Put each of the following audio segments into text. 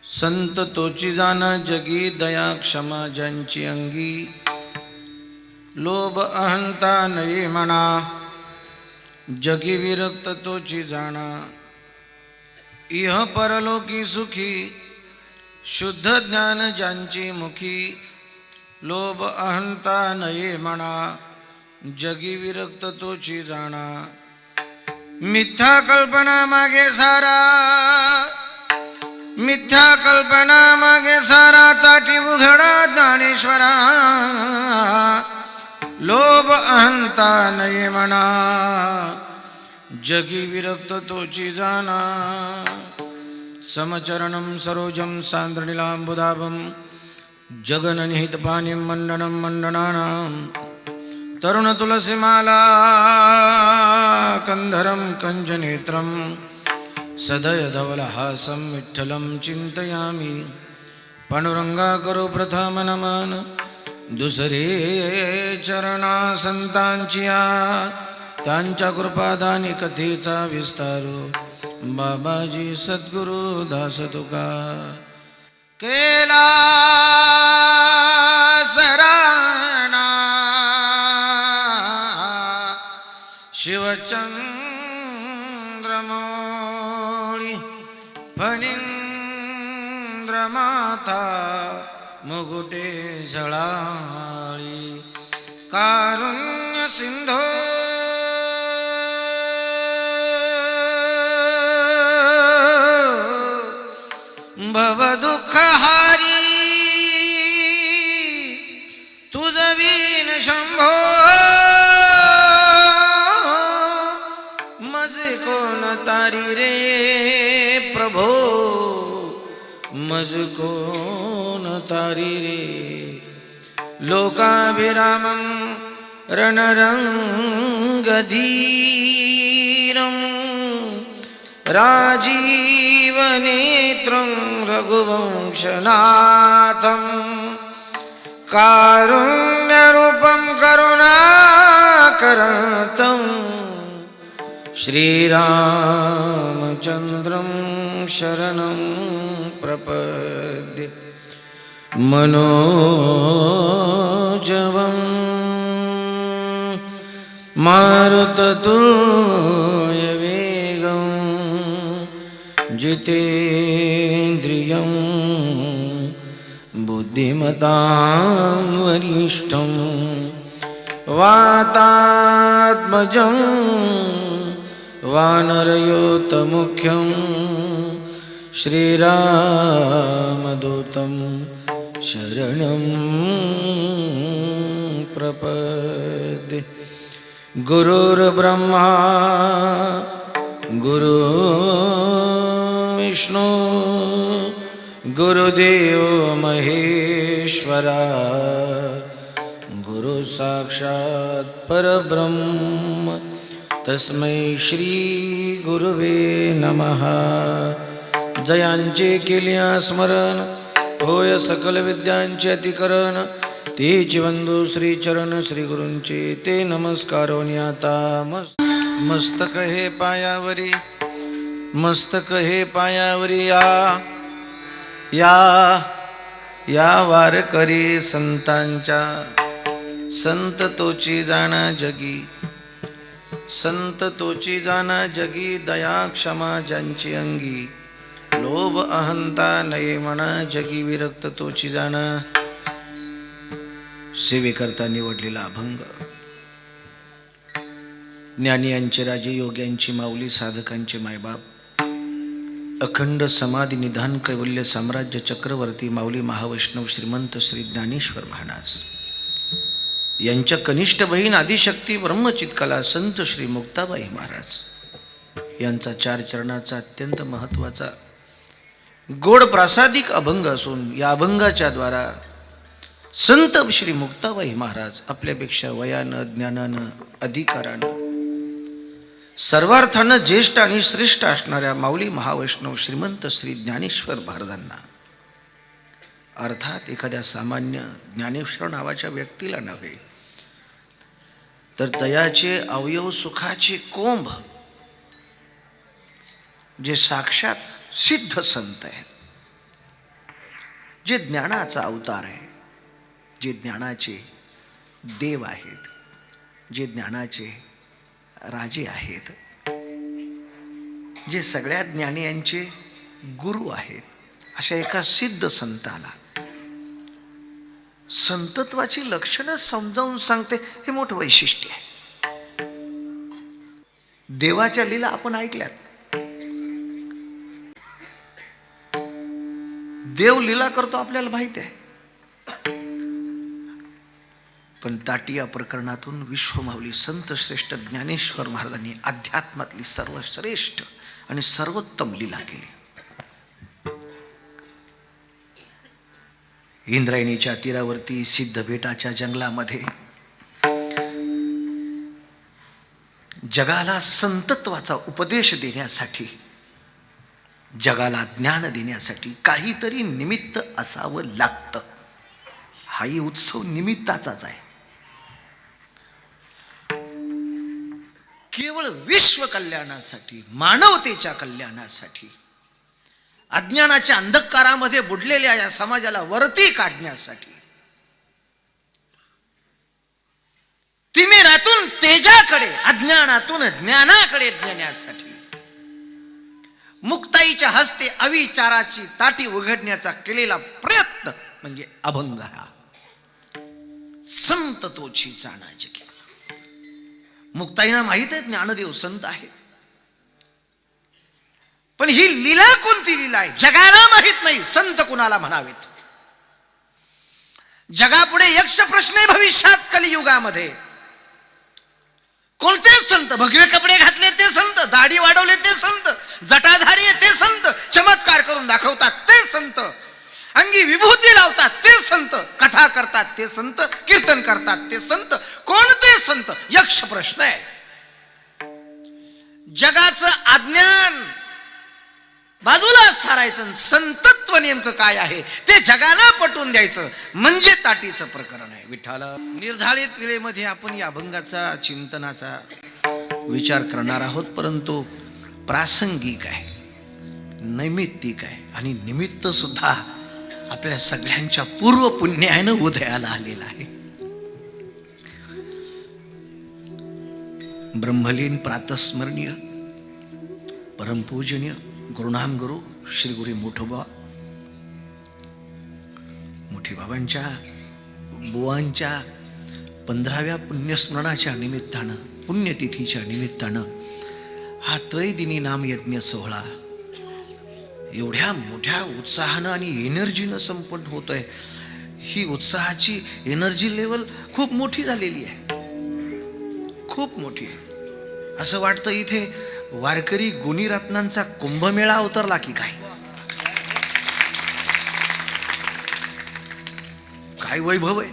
संत तोची जाना जगी दया क्षमा ज्यांची अंगी लोभ अहंता नये म्हणा जगी विरक्त तोची जाणा इह परलोकी सुखी शुद्ध ज्ञान ज्यांची मुखी लोभ अहंता नये म्हणा जगी विरक्त तोची जाणा मिथ्या कल्पना मागे सारा मिथ्या कल्पना मागे सारा ताटी उघडा ज्ञानेश्वरा लोभ अहंता नये म्हणा जगी विरक्त तोची जाणा समचरणं सरोजं सान्द्रनीलाम्बुदाभं जगननिहितपानिं मण्डनं मण्डनानां तरुणतुलसीमाला कंधरं कञ्जनेत्रं सदयधवलहासं विठ्ठलं चिन्तयामि पांडुरंगाकरो प्रथम नमन दुसरे चरणा संतांचिया त्यांच्या कृपादानी कथेचा विस्तारो बाबाजी सद्गुरु दास तुका केला सराणा शिवचंद्रमौळी फणींद्रमाथा मुकुटे झळाळी कारुण्य सिंधो भवदुःखहारी तुझ वीण शंभो मजे कोण तारी रे प्रभो मज कोण तारी रे लोकाभिरामं रणरंगधीरं राजीवनेत्रं रघुवंशनाथं कारुण्यरूपं करुणाकरतं श्रीरामचन्द्रं शरणं प्रपद्ये मनोजवं मारुततुल्यवेगं जितेन्द्रियं बुद्धिमतां वरिष्ठं वातात्मजं वानरयोतमुख्यं श्रीरामदूतं शरणं प्रपद्ये गुरुर्ब्रह्मा गुरुर्विष्णु गुरुदेव महेश्वरा गुरु साक्षात् परब्रह्म तस्मै श्री गुरुवे नमः जयांचे केलिया स्मरण होय सकल विद्यांचे अतिकरण तेच वंदू श्री चरण श्री गुरूंचे ते नमस्कारोनी आता मस्तक हे पायावरी मस्तक हे पायावरी या वारकरी संतांच्या संत तोची जाणा जगी संत तोची जाणा जगी दया क्षमा ज्यांची अंगी लोभ अहंता नये म्हणा जगी विरक्त तोची जाणा सेवेकरता निवडलेला अभंग ज्ञानी यांचे राजे योग्यांची माऊली साधकांचे मायबाप अखंड समाधी निधान कैवल्य साम्राज्य चक्रवर्ती माऊली महावैष्णव श्रीमंत श्री ज्ञानेश्वर महाराज यांच्या कनिष्ठ बहीण आदिशक्ती ब्रह्मचित्कला संत श्री मुक्ताबाई महाराज यांचा 4 चरणाचा अत्यंत महत्त्वाचा गोड प्रासादिक अभंग असून या अभंगाच्या द्वारा संत श्री मुक्ताबाई महाराज आपल्यापेक्षा वयानं ज्ञानानं अधिकारानं सर्वार्थानं ज्येष्ठ आणि श्रेष्ठ असणाऱ्या माऊली महावैष्णव श्रीमंत श्री ज्ञानेश्वर महाराजांना अर्थात एखाद्या सामान्य ज्ञानेश्वर नावाच्या व्यक्तीला नव्हे तर तयाचे अवयव सुखाचे कोंभ जे साक्षात सिद्ध संत आहेत जे ज्ञानाचा अवतार आहे, जे ज्ञानाचे देव आहेत, जे ज्ञानाचे राजे आहेत, जे सगळ्या ज्ञानियांचे गुरु आहेत, अशा एका सिद्ध संताला संतत्वाची लक्षणं समजावून सांगते, हे मोठं वैशिष्ट्य आहे. देवाच्या लीला आपण ऐकल्यात. देव लीला करतो आपल्याला माहित आहे. पण ताटी या प्रकरणातून विश्वमाऊली संत श्रेष्ठ ज्ञानेश्वर महाराजांनी अध्यात्मातली सर्वश्रेष्ठ आणि सर्वोत्तम लीला केली. इंद्रायणीच्या तीरावरती सिद्धबेटाच्या जंगलामध्ये जगाला संतत्वाचा उपदेश देण्यासाठी, जगाला ज्ञान देण्यासाठी काहीतरी निमित्त असावं लागतं. हाही उत्सव निमित्ताचाच आहे. केवळ विश्व कल्याणासाठी, मानवतेच्या कल्याणासाठी, अज्ञानाच्या अंधकारामध्ये बुडलेल्या या समाजाला वरती काढण्यासाठी, तिमिरातून तेजाकडे, अज्ञानातून ज्ञानाकडे नेण्यासाठी मुक्ताईच्या हस्ते अविचाराची ताटी उघडण्याचा केलेला प्रयत्न म्हणजे अभंग. हा संत तोची जाणाचे. मुक्ताईना माहित आहे ज्ञानदेव संत आहे, पण ही लीला कोणती लीला आहे जगाला माहित नाही. संत कुणाला म्हणावेत? जगापुढे यक्ष प्रश्न आहे भविष्यात कलियुगामध्ये. कोणते संत? भगवे कपडे घातले ते संत, दाढी वाढवले ते संत, जटाधारी ते संत, चमत्कार करून दाखवतात ते संत, अंगी विभूती लावतात ते संत, कथा करतात ते संत, कीर्तन करतात ते संत. कोणते संत? यक्ष प्रश्न आहे. जगाचं अज्ञान बाजूला सारायचं, संतत्व नेमकं काय आहे ते जगाला पटवून द्यायचं म्हणजे ताटीचं प्रकरण आहे. विठ्ठल निर्धारित वेळेमध्ये आपण या अभंगाचा चिंतनाचा विचार करणार आहोत, परंतु प्रासंगिक आहे, नैमित्तिक आहे आणि निमित्त सुद्धा आपल्या सगळ्यांच्या पूर्व पुण्यानं उदयाला आलेला आहे. ब्रह्मलीन प्रातस्मरणीय परमपूजनीय गुरुनाम गुरु श्री गुरु मोठी बाबांच्या बुवांच्या 15व्या पुण्यस्मरणाच्या निमित्तानं, पुण्यतिथीच्या निमित्तानं हा त्रैदिनी नामयज्ञ सोहळा एवढ्या मोठ्या उत्साहानं आणि एनर्जीनं संपन्न होतोय. ही उत्साहाची एनर्जी लेवल खूप मोठी झालेली आहे, खूप मोठी आहे. असं वाटतं इथे वारकरी गुणीरत्नांचा कुंभमेळा उतरला की काय. काय वैभव आहे,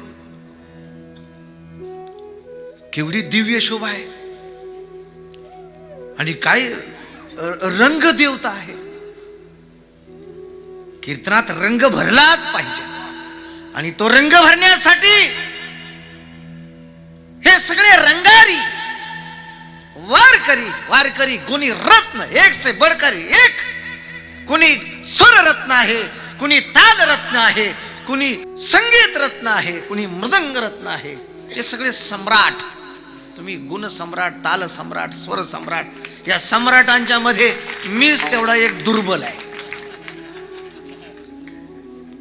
केवढी दिव्य शोभा आहे आणि काय रंग देवता आहे. कीर्तनात रंग भरलाच पाहिजे आणि तो रंग भरण्यासाठी हे सगळे रंगारी वारकरी गुणी रत्न, एक से बढ़कर एक. कुणी स्वर रत्न आहे, कुणी ताल रत्न आहे, कुणी संगीत रत्न आहे, कुणी मृदंग रत्न आहे. हे सगळे सम्राट. तुम्ही गुण सम्राट, ताल सम्राट, स्वर सम्राट, या सम्राटांच्या मध्ये मीच तेवढा एक दुर्बल आहे.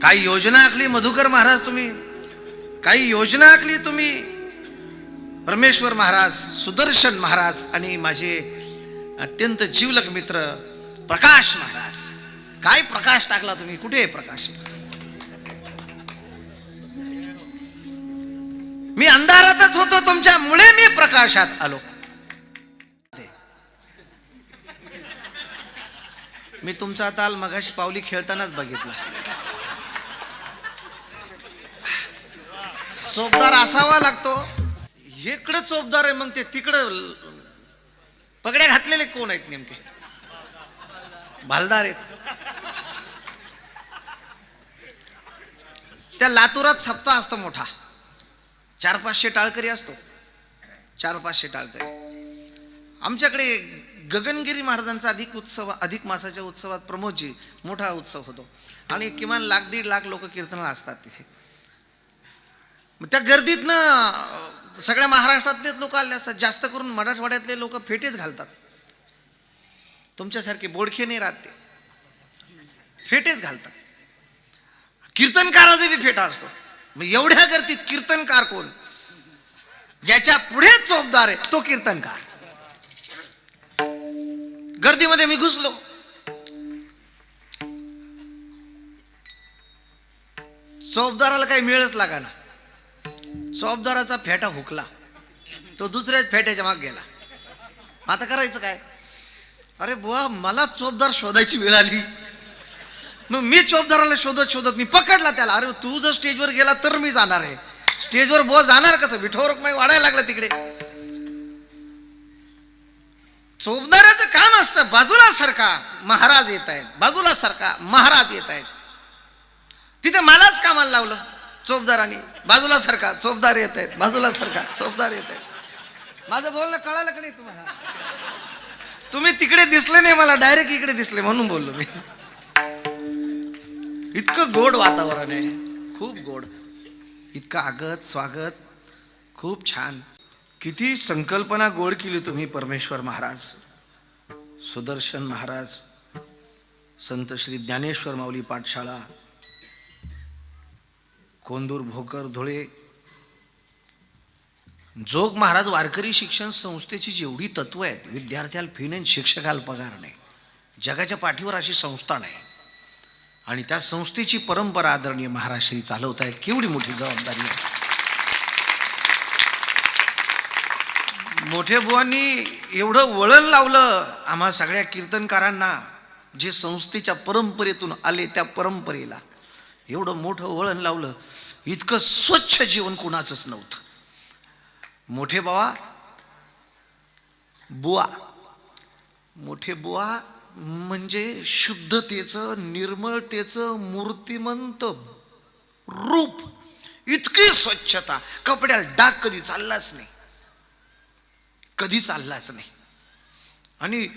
काही योजना आखली मधुकर महाराज तुम्ही, काही योजना आखली तुम्ही परमेश्वर महाराज, सुदर्शन महाराज आणि माझे अत्यंत जीवलक मित्र प्रकाश महाराज. काय प्रकाश टाकला तुम्ही, कुठे आहे प्रकाश? मी अंधारातच होतो, तुमच्यामुळे मी प्रकाशात आलो. मी तुमचा ताल मगाशी पावली खेळतानाच बघितला. चोपदार असावा लागतो. इकडं चोपदार आहे, मग ते तिकडं पगड्या घातलेले कोण आहेत नेमके? भालदार आहेत. त्या लातूरात सप्ताह असतो मोठा, 400-500 टाळकरी असतो, 400-500 टाळकरी. आमच्याकडे गगनगिरी महाराजांचा अधिक मासाच्या उत्सवात प्रमोदजी मोठा उत्सव होतो आणि किमान 1,00,000-1,50,000 लोक कीर्तनाला असतात तिथे. त्या गर्दीतनं सगळ्या महाराष्ट्रातलेच लोक आले असतात. जास्त करून मराठवाड्यातले लोक फेटेच घालतात. तुमच्यासारखे बोडखे नाही राहत, ते फेटेच घालतात. कीर्तनकाराचा बी फेटा असतो. मग एवढ्या गर्दीत कीर्तनकार कोण? ज्याच्या पुढे चोपदार आहे तो कीर्तनकार. गर्दीमध्ये मी घुसलो. चोपदाराला काही मिळच लागा ना. चोपदाराचा फेटा हुकला, तो दुसऱ्याच फेट्याच्या माग गेला. आता करायचं काय? अरे बुवा, मला चोपदार शोधायची वेळ आली. मग मी चोपदाराला शोधत शोधत मी पकडला त्याला. अरे तू जर स्टेजवर गेला तर मी जाणार आहे. स्टेजवर बुवा जाणार कसं? विठोर रुक्माई वाढायला लागला तिकडे. चोपदाराचं काम असतं बाजूला सरका, महाराज येत आहेत, बाजूला सरका, महाराज येत आहेत. तिथे मलाच कामाला लावलं चोपदारांनी. बाजूला सरका, चोपदार येत आहेत, बाजूला सरका, चोपदार येत आहेत. माझं बोलणं कळालं का नाही तुम्हाला? तुम्ही तिकडे दिसले नाही, मला डायरेक्ट इकडे दिसले म्हणून बोललो मी. इतकं गोड वातावरण आहे, खूप गोड. इतकं आगत स्वागत, खूप छान. किती संकल्पना गोड केली तुम्ही. परमेश्वर महाराज, सुदर्शन महाराज, संत श्री ज्ञानेश्वर माऊली पाठशाळा, कोंदूर, भोकर, धुळे, जोग महाराज वारकरी शिक्षण संस्थेची जेवढी तत्व आहेत, विद्यार्थ्याला फी नाही, शिक्षकाला पगार नाही, जगाच्या पाठीवर अशी संस्था नाही. आणि त्या संस्थेची परंपरा आदरणीय महाराज श्री चालवत आहेत. केवढी मोठी जबाबदारी आहे. मोठे बुवांनी एवढं वळण लावलं आम्हा सगळ्या कीर्तनकारांना, जे संस्थेच्या परंपरेतून आले त्या परंपरेला एवढं मोठं वळण लावलं. इतकं स्वच्छ जीवन कुणाचंच नव्हतं. मोठे बुवा मोठे बुवा म्हणजे शुद्धतेचं, निर्मळतेचं मूर्तिमंत रूप. इतकी स्वच्छता, कपड्याला डाग कधी चाललाच नाही, कधी चाललाच नाही. आणि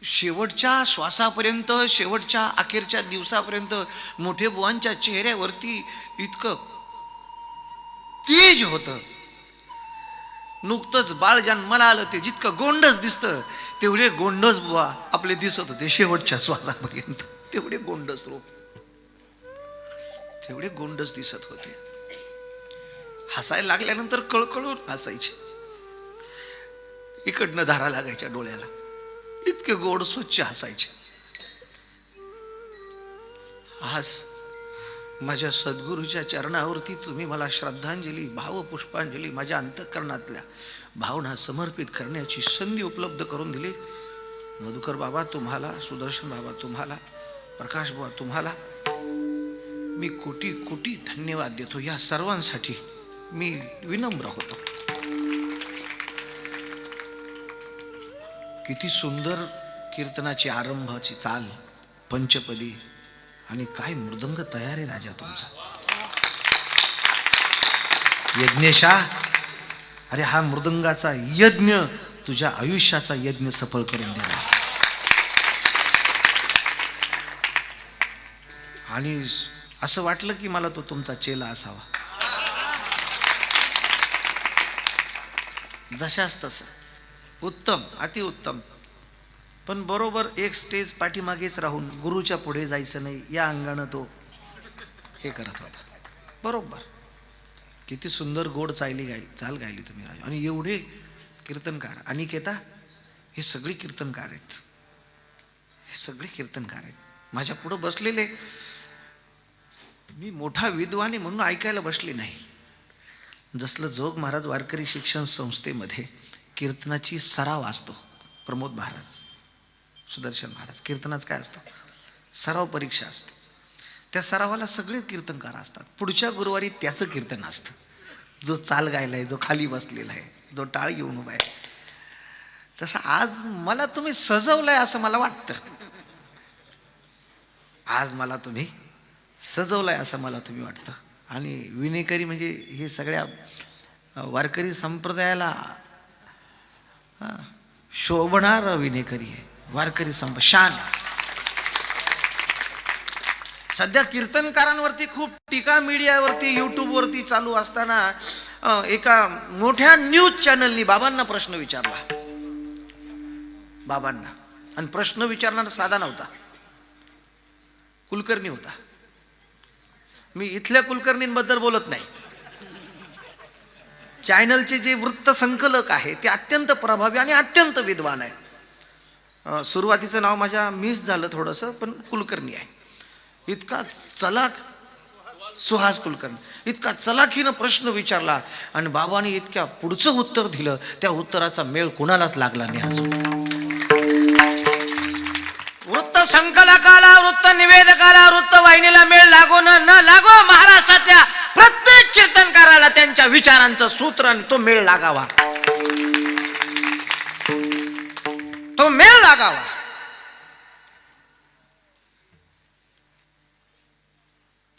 शेवटच्या श्वासापर्यंत, शेवटच्या अखेरच्या दिवसापर्यंत मोठे बुवांच्या चेहऱ्यावरती इतकं तेज होतं. नुकतंच बाळ जन्माला आलं ते जितकं गोंडस दिसतं, तेवढे गोंडस बुवा आपले दिसत होते शेवटच्या श्वासापर्यंत. तेवढे गोंडस रूप, तेवढे गोंडस दिसत होते. हसायला लागल्यानंतर कळकळून हसायचे, इकडनं धारा लागायच्या डोळ्याला. इतके गोड स्वच्छ हसायचे. आज माझ्या सद्गुरूच्या चरणावरती तुम्ही मला श्रद्धांजली, भावपुष्पांजली, माझ्या अंतःकरणातल्या भावना समर्पित करण्याची संधी उपलब्ध करून दिली. मधुकर बाबा तुम्हाला, सुदर्शन बाबा तुम्हाला, प्रकाश बाबा तुम्हाला मी कोटी कोटी धन्यवाद देतो. या सर्वांसाठी मी विनम्र होतो. किती सुंदर कीर्तनाची आरंभाची चाल, पंचपदी, आणि काय मृदंग तयार आहे राजा तुमचा. यज्ञेशा, अरे हा मृदंगाचा यज्ञ तुझ्या आयुष्याचा यज्ञ सफल करून देणार. आणि असं वाटलं की मला तो तुमचा चेला असावा. जशाच तसं उत्तम, अतिउत्तम. पण बरोबर एक स्टेज पाठीमागेच राहून गुरुच्या पुढे जायचं नाही या अंगानं तो हे करत होता. बरोबर. किती सुंदर गोड चाल गायली तुम्ही राजा. आणि एवढे कीर्तनकार, अनिकेता, हे सगळे कीर्तनकार आहेत. हे सगळे कीर्तनकार आहेत. माझ्या पुढं बसलेले, मी मोठा विद्वान आहे म्हणून ऐकायला बसले नाही. जसलं जोग महाराज वारकरी शिक्षण संस्थेमध्ये कीर्तनाची सराव असतो, प्रमोद महाराज, सुदर्शन महाराज, कीर्तनाचं काय असतं, सराव परीक्षा असते. त्या सरावाला सगळे कीर्तनकार असतात. पुढच्या गुरुवारी त्याचं कीर्तन असतं. जो चाल गायलाय, जो खाली बसलेला आहे, जो टाळ घेऊन उभा आहे. तसं आज मला तुम्ही सजवलंय असं मला वाटतं. आज मला तुम्ही सजवलंय असं मला तुम्ही वाटतं. आणि विनेकरी म्हणजे हे सगळ्या वारकरी संप्रदायाला शोभणार विनेकरी आहे, वारकरी शान. सध्या कीर्तनकारांवरती खूप टीका मीडियावरती यूट्यूबवरती चालू असताना एका मोठ्या न्यूज चॅनलनी बाबांना प्रश्न विचारला. बाबांना, आणि प्रश्न विचारणारा साधा नव्हता, कुलकर्णी होता. मी इथल्या कुलकर्णींबद्दल बोलत नाही. चॅनलचे जे वृत्त संकलक आहे ते अत्यंत प्रभावी आणि अत्यंत विद्वान आहे. सुरुवातीचं नाव माझ्या मिस झालं थोडंसं, पण कुलकर्णी आहे. इतका चलाक, सुहास कुलकर्णी, इतका चलाखीनं प्रश्न विचारला आणि बाबांनी इतक्या पुढचं उत्तर दिलं, त्या उत्तराचा मेळ कुणालाच लागला नाही अजून. वृत्त संकलकाला, वृत्त निवेदकाला, वृत्त वाहिनीला मेळ लागो न लागो, महाराष्ट्रातल्या प्रत्येक कीर्तनकाराला त्यांच्या विचारांचं सूत्र आणि तो मेळ लागावा, तो मेळ लागावा.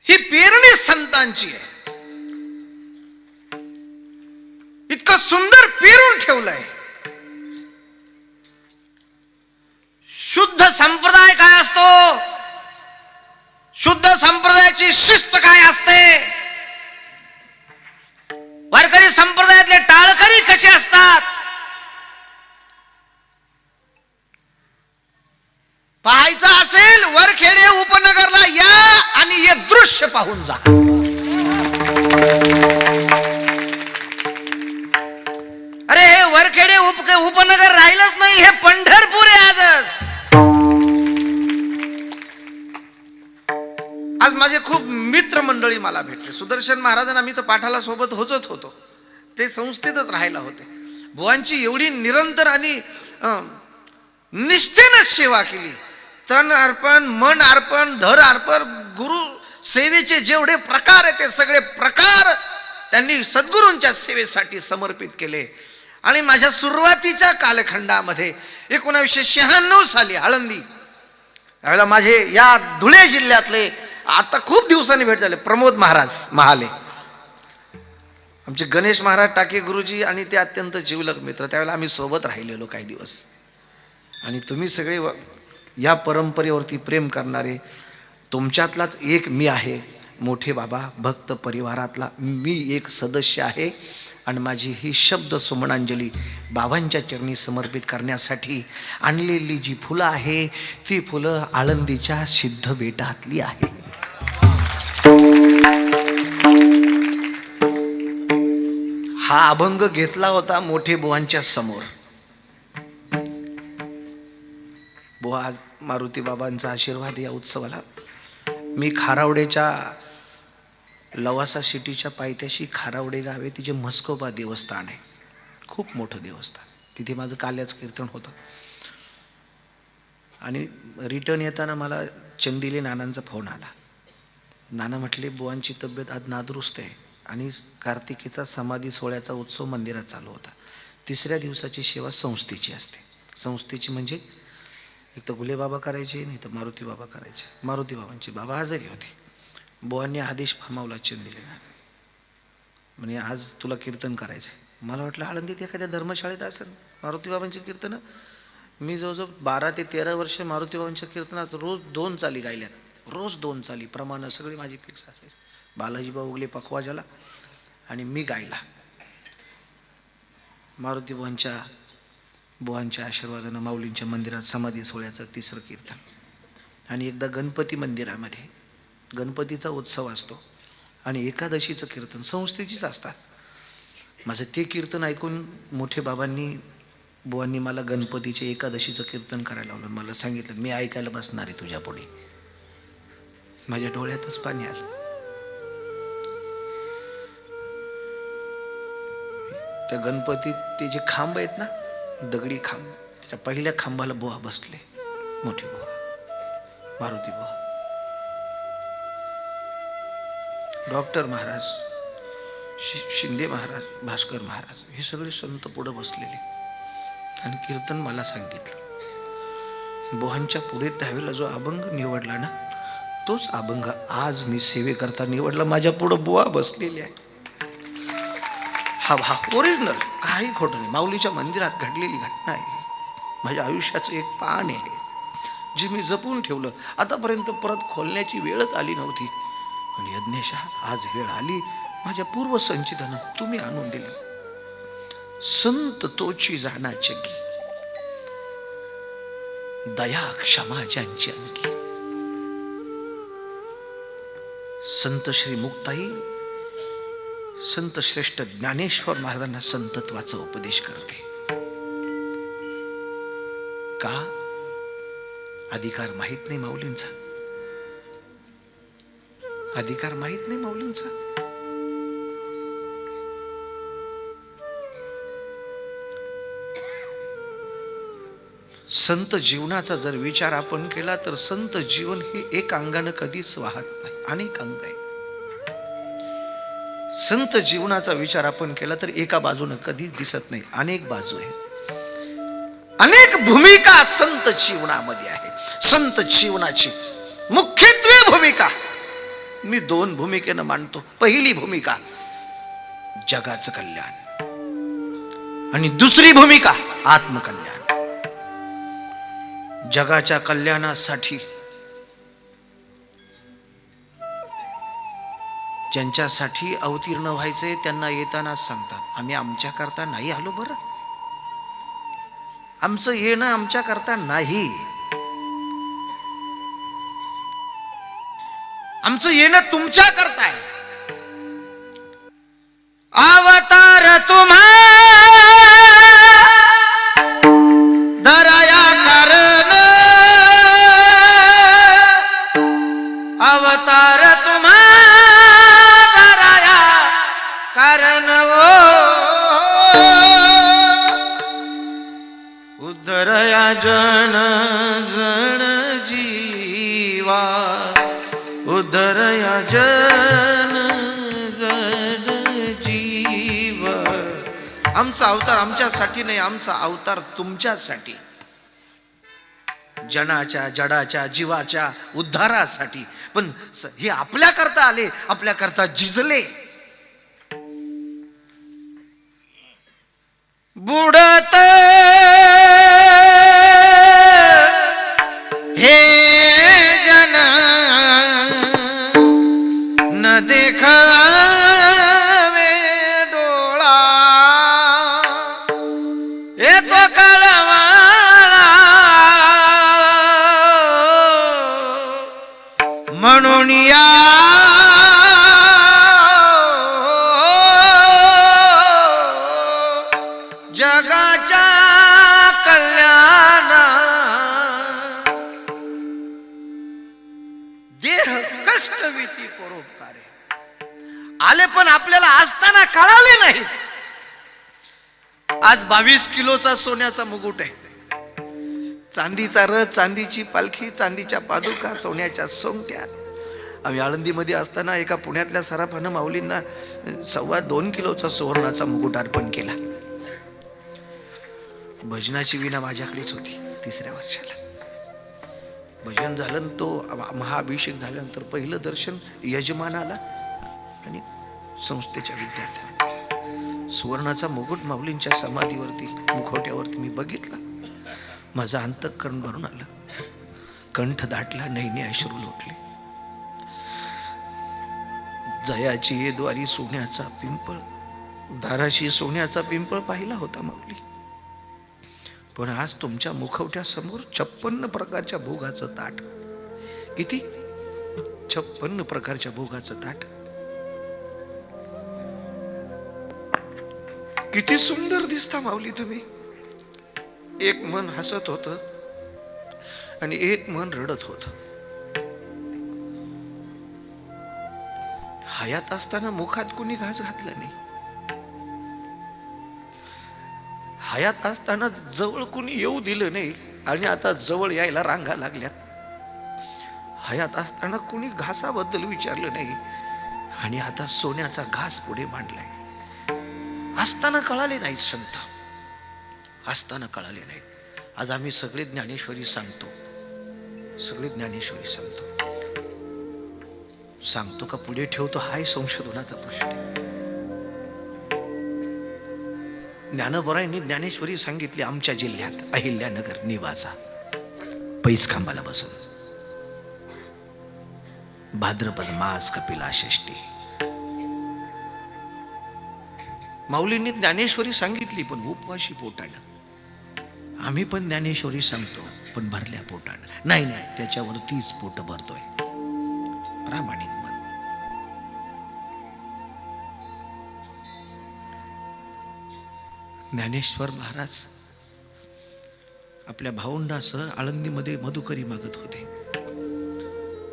ही पेरणी संतांची आहे. इतकं सुंदर पेरून ठेवलंय. शुद्ध संप्रदाय काय असतो, शुद्ध संप्रदायाची शिस्त काय असते, वारकरी संप्रदायातले टाळकरी कसे असतात, पाहायचं असेल वरखेडे उपनगरला या आणि हे दृश्य पाहून जा. अरे हे वरखेडे उपनगर राहिलंच नाही, हे पंढरपूर आहे आजच. आज माझे खूप मित्र मंडळी मला भेटले. सुदर्शन महाराजांना मी तर पाठाला सोबत होतच होतो, ते संस्थेतच राहायला होते. बुवांची एवढी निरंतर आणि निष्ठेनं सेवा केली. तन अर्पण, मन अर्पण, धर अर्पण, गुरु सेवेचे जेवढे प्रकार आहे ते सगळे प्रकार त्यांनी सद्गुरूंच्या सेवेसाठी समर्पित केले. आणि माझ्या सुरुवातीच्या कालखंडामध्ये 1996 साली आळंदी, त्यावेळेला माझे या धुळे जिल्ह्यातले आता खूप दिवसांनी भेट झाले प्रमोद महाराज महाले, आमचे गणेश महाराज टाके गुरुजी, आणि ते अत्यंत जिवलग मित्र. त्यावेळेला आम्ही सोबत राहिलेलो काही दिवस. आणि तुम्ही सगळे या परंपरेवरती प्रेम करणारे, तुमच्यातलाच एक मी आहे. मोठे बाबा भक्त परिवारातला मी एक सदस्य आहे. आणि माझी ही शब्द सुमनांजली बाबांच्या चरणी समर्पित करण्यासाठी आणलेली जी फुलं आहे ती फुलं आळंदीच्या सिद्ध बेटातली आहे. हा अभंग घेतला होता मोठे बुवांच्या समोर. बुवा आज मारुती बाबांचा आशीर्वाद या उत्सवाला. मी खारावडेच्या लवासा सिटीच्या पायथ्याशी खारावडे गावे तिचे म्हस्कोबा देवस्थान आहे, खूप मोठं देवस्थान. तिथे माझं काल्याच कीर्तन होतं. आणि रिटर्न येताना मला चंदिले नानांचा फोन आला. नाना म्हटले बुवांची तब्येत आज नादुरुस्त आहे आणि कार्तिकीचा समाधी सोहळ्याचा उत्सव मंदिरात चालू होता. 3ऱ्या दिवसाची सेवा संस्थेची असते. संस्थेची म्हणजे एक तर गुले बाबा करायचे, नाही तर मारुती बाबा करायचे. मारुती बाबांचे बाबा आजारी होते. बुवांनी आदेश फर्मावला चंदिले म्हणे आज तुला कीर्तन करायचे. मला वाटलं आळंदीत एखाद्या धर्मशाळेत असेल मारुती बाबांची कीर्तनं. मी जवळजवळ 12 ते 13 वर्ष मारुती बाबांच्या कीर्तनात रोज 2 चाली गायल्यात, रोज 2 चाली प्रमाण सगळी माझी फिक्स असायची. बालाजीबा उगले पखवाजाला आणि मी गायला. मारुती बुवांच्या आशीर्वादानं माऊलींच्या मंदिरात समाधी सोहळ्याचं 3रं कीर्तन. आणि एकदा गणपती मंदिरामध्ये गणपतीचा उत्सव असतो आणि एकादशीचं कीर्तन संस्थेचीच असतात. माझं ते कीर्तन ऐकून मोठे बुवांनी मला गणपतीचे एकादशीचं कीर्तन करायला लावलं. मला सांगितलं मी ऐकायला बसणार आहे तुझ्या पुढे. माझ्या डोळ्यातच पाणी आलं. त्या गणपतीत ते जे खांब आहेत ना, दगडी खांब, त्याच्या पहिल्या खांबाला बुवा बसले, मोठे बुवा, मारुती बुवा. डॉक्टर महाराज, शिंदे महाराज, भास्कर महाराज हे सगळे संत पुढं बसलेले आणि कीर्तन मला सांगितलं. बुवांच्या पुढे त्यावेळेला जो अभंग निवडला ना, तोच अभंग आज मी सेवेकरता निवडला. माझ्या पुढं बुवा बसलेले आहे. हा ओरिजिनल, काही खोटं नाही, माऊलीच्या मंदिरात घडलेली घटना आहे. माझ्या आयुष्याचं एक पान आहे जे मी जपून ठेवलं. आतापर्यंत परत खोलण्याची वेळच आली नव्हती. पण यज्ञेशा, आज वेळ आली. माझ्या पूर्व संचितानं तुम्ही आणून दिली. संत तोची जाण्याची दया क्षमा ज्यांची अंकी. संत श्री मुक्ताई संत श्रेष्ठ ज्ञानेश्वर महाराजांना संतत्वाचा उपदेश करते. का? अधिकार माहित नाही माऊलींचा. अधिकार माहित नाही माऊलींचा. संत जीवनाचा जर विचार आपण केला तर संत जीवन हे एक अंगानं कधीच वाहत नाही, अनेक अंग आहे. संत जीवनाचा विचार आपण केला तर एका बाजूने कधीच दिसत नाही, अनेक बाजू आहेत. अनेक भूमिका संत जीवनामध्ये आहे. संत जीवनाची मुख्यत्वे भूमिका मी दोन भूमिकेनं मांडतो. पहिली भूमिका जगाचं कल्याण आणि दुसरी भूमिका आत्मकल्याण. जगाच्या कल्याणासाठी ज्यांच्यासाठी अवतीर्ण व्हायचंय त्यांना येताना सांगतात, आम्ही आमच्या करता नाही आलो बरं. आमचं येणं आमच्या करता नाही. आमचं येणं तुमच्या करता आहे. अवतार तुम्हा दराया कारण, अवतार तुम्हा दराया कारण. उद्धरया जन जन जीवा, उद्धरया जन जन जीव. आमचा अवतार आमच्यासाठी नाही, आमचा अवतार तुमच्यासाठी, जनाच्या जडाच्या जीवाच्या उद्धारासाठी. पण हे आपल्या करता आले, आपल्या करता झिजले. बुडत हे जन न देखावे डोळा, येतो कळवाळा म्हणून या जगाच्या कल्याणा. देह कष्ट विती परोपकारे आले, पण आपल्याला असताना कळाले नाही. आज 22 किलोचा सोन्याचा मुकुट आहे, चांदीचा रथ, चांदीची पालखी, चांदीच्या पादुका, सोन्याच्या सोंगट्या. आम्ही आळंदीमध्ये असताना एका पुण्यातल्या सराफानं माऊलींना 2.25 किलोचा सुवर्णाचा मुकुट अर्पण केला. भजनाची विना माझ्याकडेच होती. 3ऱ्या वर्षाला भजन झालं, तो महाअभिषेक झाल्यानंतर पहिलं दर्शन यजमानाला आणि संस्थेच्या विद्यार्थ्यांना. सुवर्णाचा मुकुट माऊलींच्या समाधीवरती, मुखवट्यावरती मी बघितला. माझं अंतःकरण भरून आलं, कंठ दाटला, नैने अश्रू लोटले. जयाची ये द्वारी सोन्याचा पिंपळ, दाराशी सोन्याचा पिंपळ पाहिला होता माऊली. पण आज तुमच्या मुखवट्या समोर 56 प्रकारच्या भोगाचं ताट. किती? 56 प्रकारच्या भोगाचं ताट. किती सुंदर दिसता माऊली तुम्ही. एक मन हसत होत आणि एक मन रडत होत. हयात असताना मुखात कुणी घास घातला नाही. हयात असताना जवळ कुणी येऊ दिलं नाही आणि आता जवळ यायला रांगा लागल्यात. हयात असताना कुणी घासाबद्दल विचारलं नाही आणि आता सोन्याचा घास पुढे मांडलाय. असताना कळाले नाहीत संत, असताना कळाले नाहीत. आज आम्ही सगळे ज्ञानेश्वरी सांगतो, सगळे ज्ञानेश्वरी सांगतो. सांगतो का पुढे ठेवतो हाय संशोधनाचा प्रश्न. ज्ञानोबरायांनी ज्ञानेश्वरी सांगितली आमच्या जिल्ह्यात अहिल्यानगर निवासा पैस खांबाला बसून. भाद्रपद मास कपिला षष्ठी. माऊलींनी ज्ञानेश्वरी सांगितली पण उपवाशी पोटानं. आम्ही पण ज्ञानेश्वरी सांगतो पण भरल्या पोटानं. नाही नाही, त्याच्यावरतीच पोट भरतोय. प्रामाणिक मन. ज्ञानेश्वर महाराज आपल्या भावंडासह आळंदीमध्ये मधुकरी मागत होते.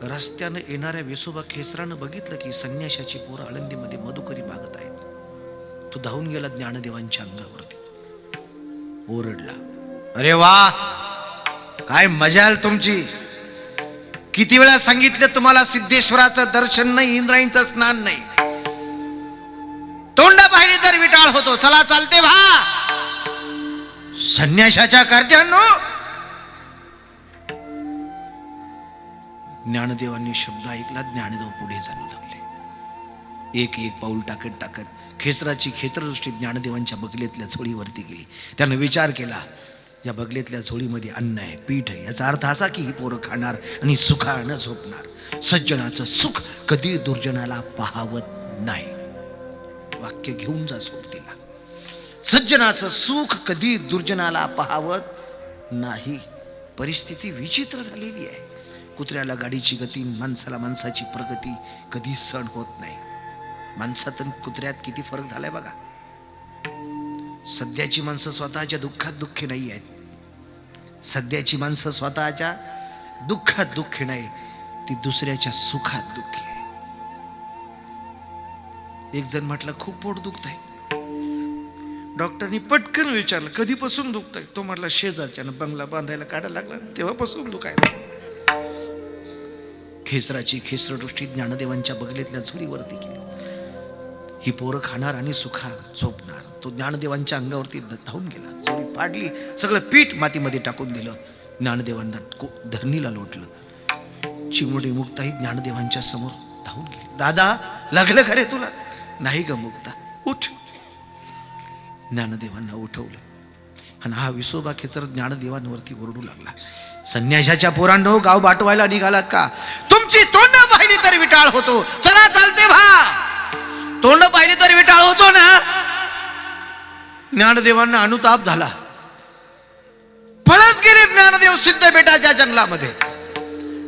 रस्त्यानं येणाऱ्या विसोबा खेचरानं बघितलं की संन्याशाची पोरं आळंदीमध्ये मधुकरी मागत आहेत. तो धावून गेला ज्ञानदेवांच्या अंगावरती, ओरडला, अरे वा, काय मजाल तुमची. किती वेळा सांगितलं तुम्हाला सिद्धेश्वराचं दर्शन नाही, इंद्रायणीचं स्नान नाही. तोंड पाहिली तर विटाळ होतो. चला चालते भा संन्याशाच्या कार्ट्यांनो. ज्ञानदेवांनी शब्द ऐकला. ज्ञानदेव पुढे चालू लागले. एक एक पाऊल टाकत टाकत खेचराची खेत्रदृष्टी ज्ञानदेवांच्या बगलेतल्या झोळीवरती गेली. त्यानं विचार केला, या बगलेतल्या झोळीमध्ये अन्न आहे, पीठ आहे. याचा अर्थ असा की ही पोरं खाणार आणि सुखानं झोपणार. सज्जनाचं सुख कधी दुर्जनाला पाहावत नाही. वाक्य घेऊन जा सोबतीला. सज्जनाचं सुख कधी दुर्जनाला पाहावत नाही. परिस्थिती विचित्र झालेली आहे. कुत्र्याला गाडीची गती, माणसाला माणसाची प्रगती कधी सहन होत नाही. माणसात आणि कुत्र्यात किती फरक झालाय बघा. सध्याची माणसं स्वतःच्या दुःखात दुःखी नाही आहेत. सध्याची माणसं स्वतःच्या दुःखात दुःखी नाही, ती दुसऱ्याच्या सुखात दुःखी आहे. एक जण म्हटलं, खूप पोट दुखतंय. डॉक्टरनी पटकन विचारलं, कधीपासून दुखतंय? तो म्हटला, शेजारच्यानं बंगला बांधायला काढायला लागला तेव्हापासून दुखायला. खेचराची खेचरदृष्टी ज्ञानदेवांच्या बगलेतल्या झोळीवरती गेली. ही पोरं खाणार आणि सुखा झोपणार. तो ज्ञानदेवांच्या अंगावरती धावून गेला. झोळी पाडली, सगळं पीठ मातीमध्ये टाकून दिलं. ज्ञानदेवांना धरणीला लोटलं. चिमुरडी मुक्ताही ज्ञानदेवांच्या समोर धावून गेली. दादा, लागलं खरे तुला? नाही ग मुक्ता, उठ. ज्ञानदेवांना उठवलं आणि हा विसोबा खेचर ज्ञानदेवांवरती ओरडू लागला, संन्याशाच्या पोरांनो, गाव बाटवायला निघालात का? तुमची तोंड पाहिली तर विटाळ होतो. चला चालते भा. तोंड पाहिली तर विटाळ होतो ना. ज्ञानदेवांना अनुताप झाला. पळत गेले ज्ञानदेव सिद्ध बेटाच्या जंगलामध्ये.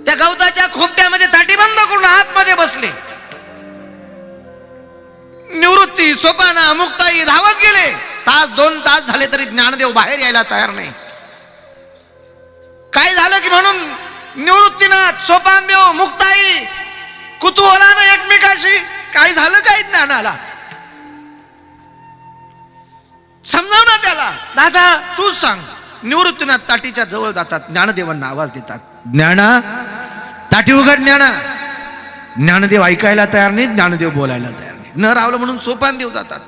त्या गवताच्या खोपट्यामध्ये ताटी बंद करून आतमध्ये बसले. निवृत्ती, सोपाना, मुक्ताई धावत गेले. तास 2 तास झाले तरी ज्ञानदेव बाहेर यायला तयार नाही. काय झालं की म्हणून निवृत्तीनाथ, सोपानदेव, मुक्ताई कुतूहलानं एकमेकाशी, काय झालं काय ज्ञानाला? समजाव ना त्याला. दादा तू सांग. निवृत्तीनाथ ताटीच्या जवळ जातात. ज्ञानदेवांना आवाज देतात, ज्ञाना ताटी उघड. ज्ञानदेव ऐकायला तयार नाही, ज्ञानदेव बोलायला तयार नाही. न रावलं म्हणून सोपानदेव जातात.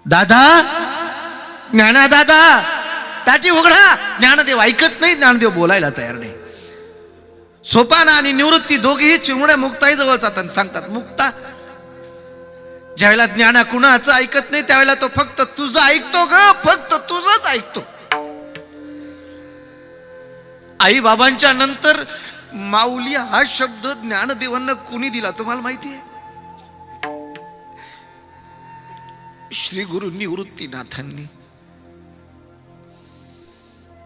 दादा, ज्ञाना दादा ताटी उघडा. ज्ञानदेव ऐकत नाही, ज्ञानदेव बोलायला तयार नाही. सोपाना आणि निवृत्ती दोघेही चिमुड्या मुक्ताई जवळ जातात. सांगतात, मुक्ता, ज्यावेळेला ज्ञाना कुणाचं ऐकत नाही त्यावेळेला तो फक्त तुझं ऐकतो ग, फक्त तुझंच ऐकतो. आई बाबांच्या नंतर माऊली हा शब्द ज्ञानदेवांना कुणी दिला तुम्हाला माहिती आहे? श्री गुरु निवृत्तीनाथांनी.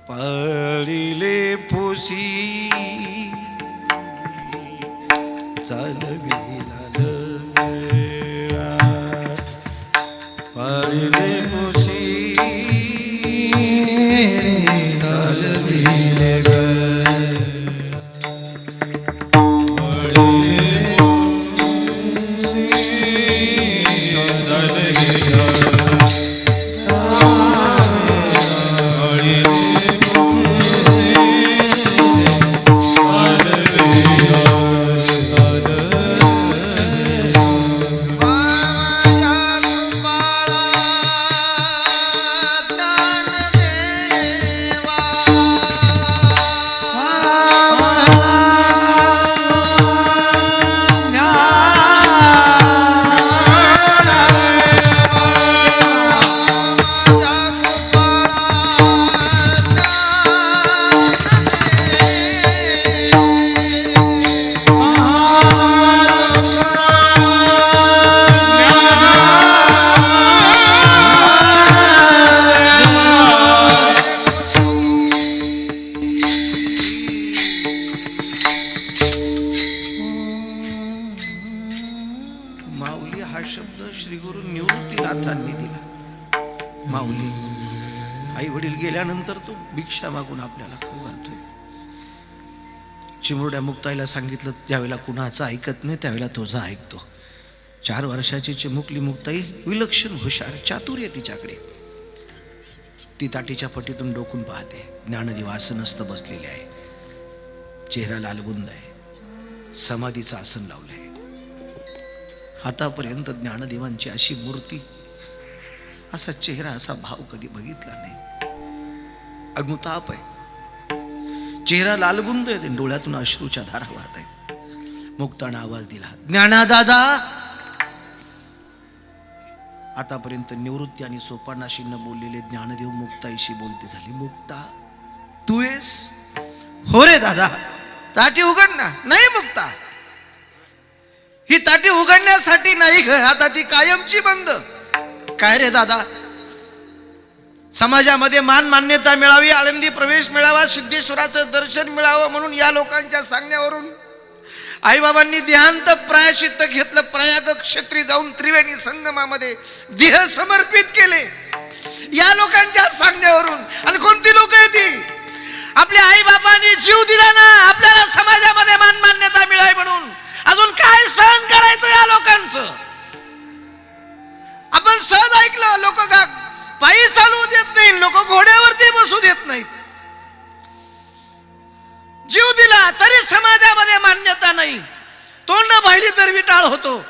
पाळिले पोसी चालविला लळा, पाळिले पोसी चालविले हा शब्द श्री गुरु निवृत्तीनाथांनी दिला. माऊली, आई वडील गेल्यानंतर तो भिक्षा मागून आपल्याला खाऊ घालतोय. चिमुरड्या मुक्ताईला सांगितलं, ज्यावेळेला कुणाचं ऐकत नाही त्यावेळेला तुझं ऐकतो. 4 वर्षाची चिमुकली मुक्ताई, विलक्षण हुशार, चातुर्य तिच्याकडे. ती ताटीच्या पटीतून डोकून पाहते. ज्ञानदेव आसनस्थ बसलेले आहे, चेहरा लालबुंद आहे, समाधीचं आसन लावलंय. आतापर्यंत ज्ञानदेवांची अशी मूर्ती, असा चेहरा, असा भाव कधी बघितला नाही. अनुताप आहे, चेहरा लालबुंद आहे, डोळ्यातून अश्रूच्या धारा वाहत आहेत. मुक्तानं आवाज दिला, ज्ञाना दादा. आतापर्यंत निवृत्ती आणि सोपानाशी न बोललेले ज्ञानदेव मुक्ताईशी बोलते झाले. मुक्ता, तू येस? हो रे दादा. ताटी उघड ना. नाही मुक्ता, ही ताटी उघडण्यासाठी नाही ग, आता ती कायमची बंद. काय रे दादा? समाजामध्ये मान मान्यता मिळावी, आनंदी प्रवेश मिळावा, सिद्धेश्वराचं दर्शन मिळावं म्हणून या लोकांच्या सांगण्यावरून आईबाबांनी देहांत प्रायश्चित्त घेतलं. प्रयाग क्षेत्री जाऊन त्रिवेणी संगमामध्ये देह समर्पित केले या लोकांच्या सांगण्यावरून. आणि कोणती लोक आहेत ती? आपल्या आई बाबांनी जीव दिला ना आपल्याला समाजामध्ये मान मान्यता मिळावी म्हणून. अजून काय सहन करायचं या लोकांचं? आपण सहज ऐकलं, लोक का पायी चालवू देत नाही, लोक घोड्यावरती बसू देत नाहीत. जीव दिला तरी समाजामध्ये मान्यता नाही. तोंड भाळली तर विटाळ होतो.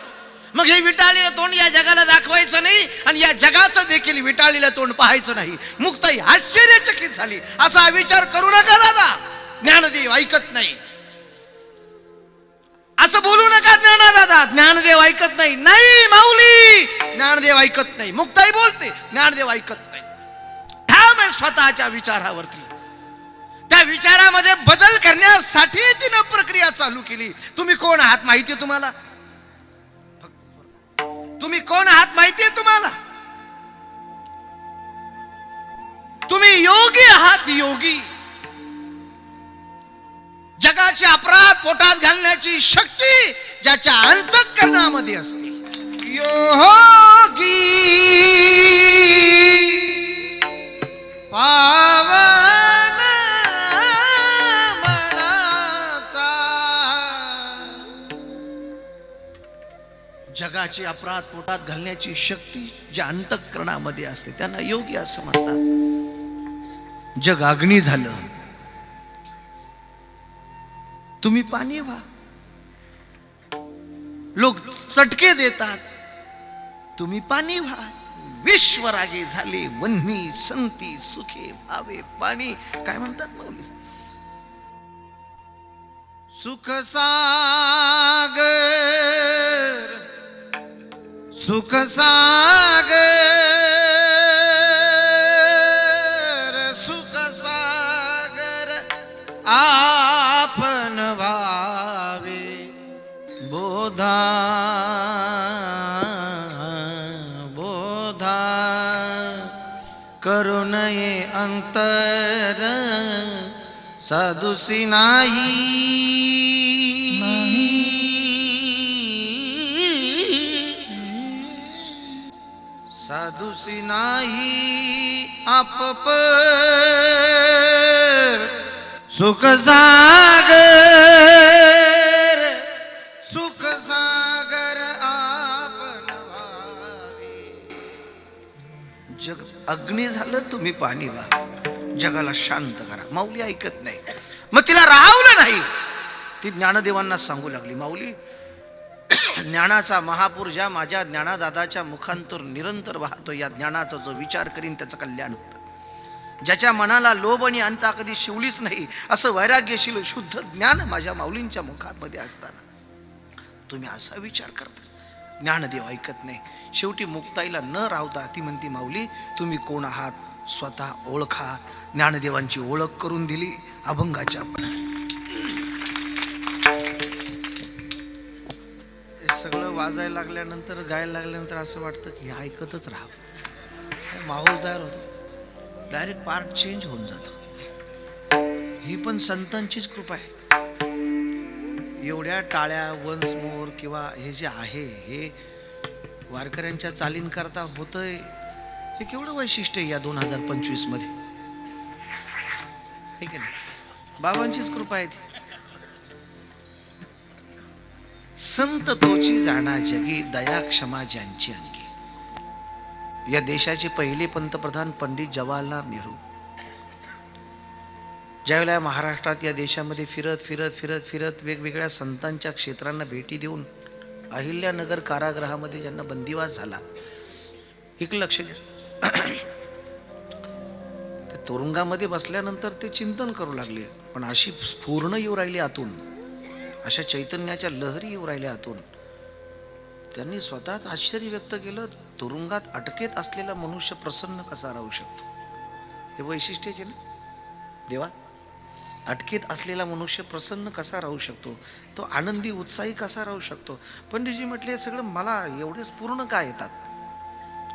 मग हे विटाळलेलं तोंड या जगाला दाखवायचं नाही आणि या जगाचं देखील विटाळलेलं तोंड पाहायचं नाही. मुक्ताई आश्चर्यचकित झाली. असा विचार करू नका दादा, ज्ञानदेव ऐकत नाही. असं बोलू नका ज्ञाना दादा, ज्ञानदेव ऐकत नाही. नाही माऊली, ज्ञानदेव ऐकत नाही. मुक्ताई बोलते, ज्ञानदेव ऐकत नाही. ठाम आहे स्वतःच्या विचारावरती. त्या विचारामध्ये बदल करण्यासाठी तिनं प्रक्रिया चालू केली. तुम्ही कोण आहात माहितीये तुम्हाला? तुम्ही कोण आहात माहितीये तुम्हाला? तुम्ही योगी आहात, योगी. जगाचे अपराध पोटात घालण्याची शक्ती ज्याच्या अंतःकरणामध्ये असते. योगी पावन मनाचा. जगाचे अपराध पोटात घालण्याची शक्ती ज्या अंतःकरणामध्ये असते त्यांना योगी असं म्हणतात. जग अग्नी झालं, तुम्ही पाणी व्हा. लोक चटके देतात, तुम्ही पाणी व्हा. विश्वरागे झाले वन्ही संती सुखे भावे पाणी. काय म्हणतात माऊली? सुख सागर, सुख सागर, सुख सागर आपण व्हावे. बोधा बोधा करू नये अंतर साधुसी नाही. साधुसी नाही आपपर. सुख सागर, सुख सागर आपण व्हावे. जग अग्नी झालं, तुम्ही पाणी व्हा. जगाला शांत करा. माऊली ऐकत नाही. मग तिला राहावलं नाही. ती ज्ञानदेवांना सांगू लागली, माऊली, ज्ञानाचा महापूर ज्या माझ्या ज्ञानादादाच्या मुखांतून निरंतर वाहतो, या ज्ञानाचा जो विचार करीन त्याचं कल्याण होतं. ज्याच्या मनाला लोभ आणि अंता कधी शिवलीच नाही असं वैराग्यशील शुद्ध ज्ञान माझ्या माऊलींच्या मुखामध्ये असताना तुम्ही असा विचार करता. ज्ञानदेव ऐकत नाही. शेवटी मुक्ताईला न राहता ती म्हणती, माऊली तुम्ही कोण आहात स्वतः ओळखा. ज्ञानदेवांची ओळख करून दिली अभंगाच्या. सगळं वाजायला लागल्यानंतर, गायला लागल्यानंतर असं वाटतं की ऐकतच राहावं. माहोल तयार होतो, डायरेक्ट पार्ट चेंज होऊन जातो. ही पण संतांचीच कृपा आहे. एवढ्या टाळ्या वन्स मोर किंवा हे जे आहे हे वारकऱ्यांच्या चालीन करता होतंय हे केवढं वैशिष्ट्य आहे या 2025 मध्ये, है की नाही? बाबांचीच कृपा आहे ती. संत तोची जाणा जगी, दया क्षमा ज्यांची अंगी. या देशाचे पहिले पंतप्रधान पंडित जवाहरलाल नेहरू ज्यावेळेला महाराष्ट्रात या देशामध्ये फिरत फिरत फिरत फिरत वेगवेगळ्या संतांच्या क्षेत्रांना भेटी देऊन अहिल्यानगर कारागृहामध्ये ज्यांना बंदिवास झाला, एक लक्ष द्या, ते तुरुंगामध्ये बसल्यानंतर ते चिंतन करू लागले, पण अशी स्फूर्ण येऊ राहिली आतून, अशा चैतन्याच्या लहरी येऊ राहिल्या आतून. त्यांनी स्वतःच आश्चर्य व्यक्त केलं, तुरुंगात अटकेत असलेला मनुष्य प्रसन्न कसा राहू शकतो. हे वैशिष्ट्याचे ना देवा, अटकेत असलेला मनुष्य प्रसन्न कसा राहू शकतो, तो आनंदी उत्साही कसा राहू शकतो. पंडितजी म्हटले, सगळं मला एवढेच पूर्ण काय येतात,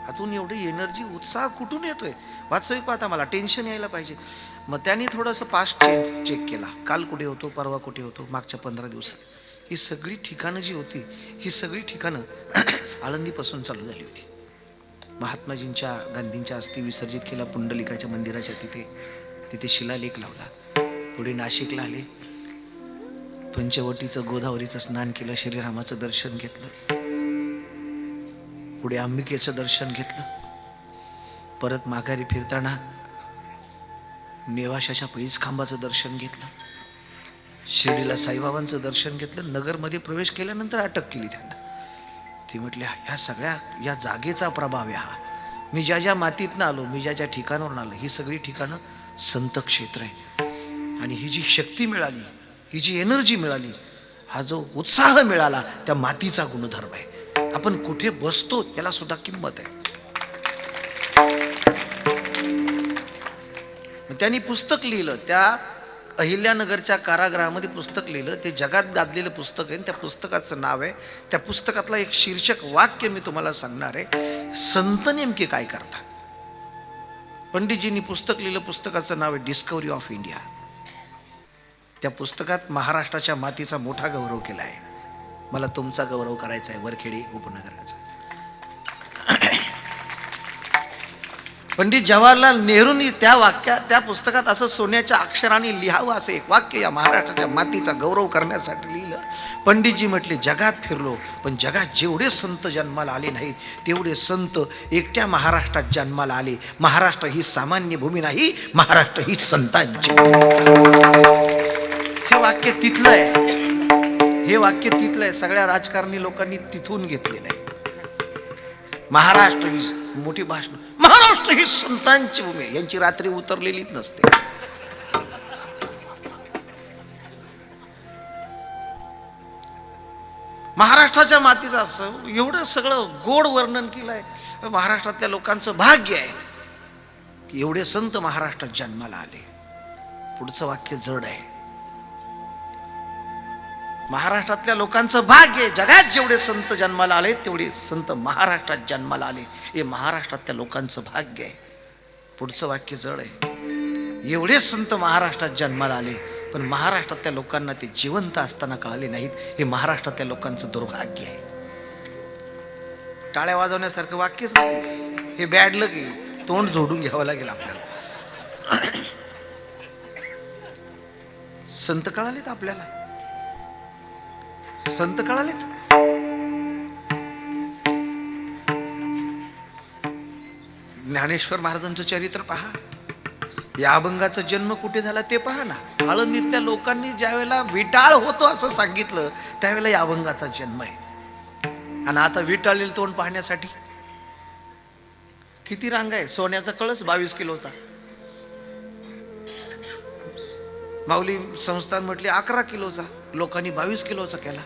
आतून एवढी एनर्जी उत्साह कुठून येतोय. वास्तविक पाहता मला टेन्शन यायला पाहिजे. मग त्यांनी थोडंसं पास्ट चेक केला, काल कुठे होतो, परवा कुठे होतो, मागच्या 15 दिवसात. ही सगळी ठिकाणं जी होती, ही सगळी ठिकाणं आळंदीपासून चालू झाली होती. महात्माजींच्या गांधींच्या अस्थी विसर्जित केला पुंडलिकाच्या मंदिराच्या तिथे शिलालेख लावला. पुढे नाशिकला आले, पंचवटीचं गोदावरीचं स्नान केलं, श्रीरामाचं दर्शन घेतलं. पुढे अंबिकेचं दर्शन घेतलं. परत माघारी फिरताना नेवाशाच्या पैज खांबाचं दर्शन घेतलं. शिर्डीला साईबाबांचं दर्शन घेतलं. नगरमध्ये प्रवेश केल्यानंतर अटक केली त्यांना. ती म्हटली, ह्या सगळ्या या जागेचा प्रभाव आहे हा. मी ज्या ज्या मातीतनं आलो, मी ज्या ज्या ठिकाणावरून आलो, ही सगळी ठिकाणं संत क्षेत्र आहे. आणि ही जी शक्ती मिळाली, ही जी एनर्जी मिळाली, हा जो उत्साह मिळाला, त्या मातीचा गुणधर्म आहे. आपण कुठे बसतो याला सुद्धा किंमत आहे. त्यांनी पुस्तक लिहिलं, त्या अहिल्यानगरच्या कारागृहामध्ये पुस्तक लिहिलं. ते जगात गाजलेलं पुस्तक आहे. त्या पुस्तकाचं नाव आहे, त्या पुस्तकातला एक शीर्षक वाक्य मी तुम्हाला सांगणार आहे, संत नेमके काय करतात. पंडितजींनी पुस्तक लिहिलं, पुस्तकाचं नाव आहे डिस्कव्हरी ऑफ इंडिया. त्या पुस्तकात महाराष्ट्राच्या मातीचा मोठा गौरव केला आहे. मला तुमचा गौरव करायचा आहे, वरखेडी उपनगराचा. पंडित जवाहरलाल नेहरूंनी त्या पुस्तकात असं सोन्याच्या अक्षराने लिहावं असं एक वाक्य या महाराष्ट्राच्या मातीचा गौरव करण्यासाठी लिहिलं. पंडितजी म्हटले, जगात फिरलो, पण जगात जेवढे संत जन्माला आले नाहीत तेवढे संत एकट्या महाराष्ट्रात जन्माला आले. महाराष्ट्र ही सामान्य भूमी नाही, महाराष्ट्र ही संतांची. हे वाक्य तिथलं आहे, हे वाक्य तिथलं आहे. सगळ्या राजकारणी लोकांनी तिथून घेतलेलं आहे. महाराष्ट्र ही मोठी भाषण, महाराष्ट्र ही संतांची भूमी, यांची रात्री उतरलेलीच नसते. महाराष्ट्राच्या मातीचं असं एवढं सगळं गोड वर्णन केलंय. महाराष्ट्रातल्या लोकांचं भाग्य आहे की एवढे संत महाराष्ट्रात जन्माला आले. पुढचं वाक्य जड आहे. महाराष्ट्रातल्या लोकांचं भाग्य, जगात जेवढे संत जन्माला आले तेवढे संत महाराष्ट्रात जन्माला आले, हे महाराष्ट्रातल्या लोकांचं भाग्य आहे. पुढचं वाक्य जड आहे. एवढे संत महाराष्ट्रात जन्माला आले, पण महाराष्ट्रातल्या लोकांना ते जिवंत असताना कळाले नाहीत, हे महाराष्ट्रातल्या लोकांचं दुर्भाग्य आहे. टाळ्या वाजवण्यासारखं वाक्यच नाही हे. बॅड लक आहे, तोंड झोडून घ्यावं लागेल आपल्याला. संत कळालेत आपल्याला, संत कळालेत. ज्ञानेश्वर महाराजांचं चरित्र पहा. या अभंगाचा जन्म कुठे झाला ते पहा ना. आळंदीतल्या लोकांनी ज्या वेळेला विटाळ होतो असं सांगितलं, त्यावेळेला या अभंगाचा जन्म आहे. आणि आता विटाळलेलं तोंड पाहण्यासाठी किती रांग आहे. सोन्याचा कळस 22 किलोचा. माऊली संस्थान म्हटले 11 किलोचा, लोकांनी 22 किलोचा केला.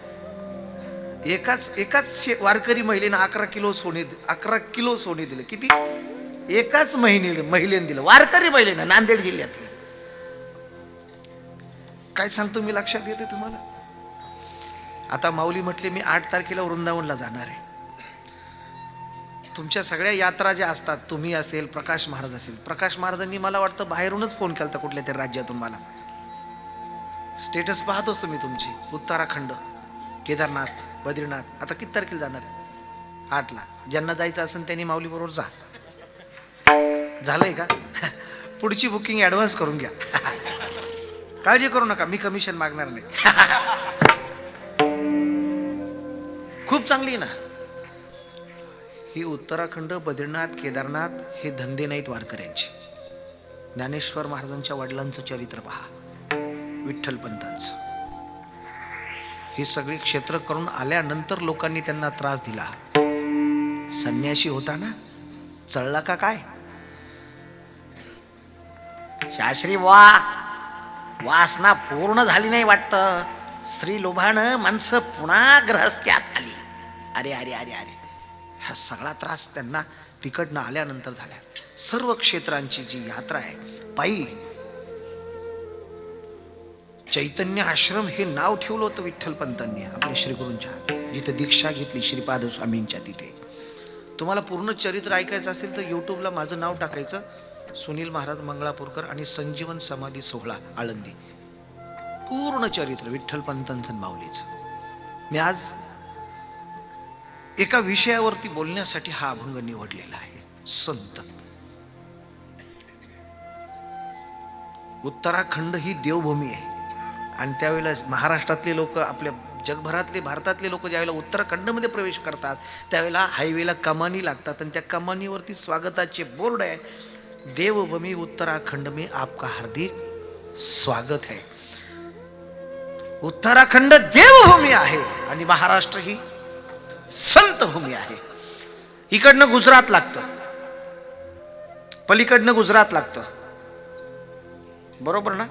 एकाच वारकरी महिलेनं 11 किलो सोने दिले. किती? एकाच महिलेने दिलं, वारकरी महिलेनं, नांदेड जिल्ह्यातली. काय सांगतो मी, लक्षात येते तुम्हाला. आता माऊली म्हटले, मी 8 तारखेला वृंदावनला जाणार आहे. तुमच्या सगळ्या यात्रा ज्या असतात, तुम्ही असेल, प्रकाश महाराज असेल, प्रकाश महाराजांनी मला वाटतं बाहेरूनच फोन केला कुठल्या तरी राज्यातून. मला स्टेटस पाहतोच तुम्ही तुमची. उत्तराखंड, केदारनाथ, बद्रीनाथ. आता किती तारखेला जाणार? 8ला. ज्यांना जायचं असेल त्यांनी माऊली बरोबर जा. झालंय का? पुढची बुकिंग ॲडव्हान्स करून घ्या. काळजी करू नका, मी कमिशन मागणार नाही. खूप चांगली ना ही. उत्तराखंड, बद्रीनाथ, केदारनाथ हे धंदे नाहीत वारकऱ्यांचे. ज्ञानेश्वर महाराजांच्या वडिलांचं चरित्र पहा, विठ्ठल पंतांचं. ही सगळी क्षेत्र करून आल्यानंतर लोकांनी त्यांना त्रास दिला. संन्याशी होता ना, चळला का काय? शास्त्री वासना पूर्ण झाली नाही वाटतं. स्त्री लोभानं माणसं पुन्हा ग्रहस्थ्यात आली. अरे अरे अरे अरे, हा सगळा त्रास त्यांना तिकडनं आल्यानंतर झाला. सर्व क्षेत्रांची जी यात्रा आहे पायी. चैतन्य आश्रम हे नाव ठेवलं होतं विठ्ठल पंतांनी आपल्या श्रीगुरूंच्या, जिथे दीक्षा घेतली श्रीपाद स्वामींच्या तिथे. तुम्हाला पूर्ण चरित्र ऐकायचं असेल तर यूट्यूबला माझं नाव टाकायचं, सुनील महाराज मंगळापूरकर आणि संजीवन समाधी सोहळा आळंदी. पूर्ण चरित्र विठ्ठल पंतांचं माऊलीचं. मी आज एका विषयावरती बोलण्यासाठी हा अभंग निवडलेला आहे. संत. उत्तराखंड ही देवभूमी आहे आणि त्यावेळेला महाराष्ट्रातले लोक, आपल्या जगभरातले, भारतातले लोक ज्यावेळेला उत्तराखंडमध्ये प्रवेश करतात त्यावेळेला हायवेला कमानी लागतात आणि त्या कमानीवरती स्वागताचे बोर्ड आहे, देवभूमी उत्तराखंड में आपका हार्दिक स्वागत है. उत्तराखंड देवभूमी आहे आणि महाराष्ट्र ही संत भूमी आहे. इकडनं गुजरात लागतं, पलीकडनं गुजरात लागतं, बरोबर ना?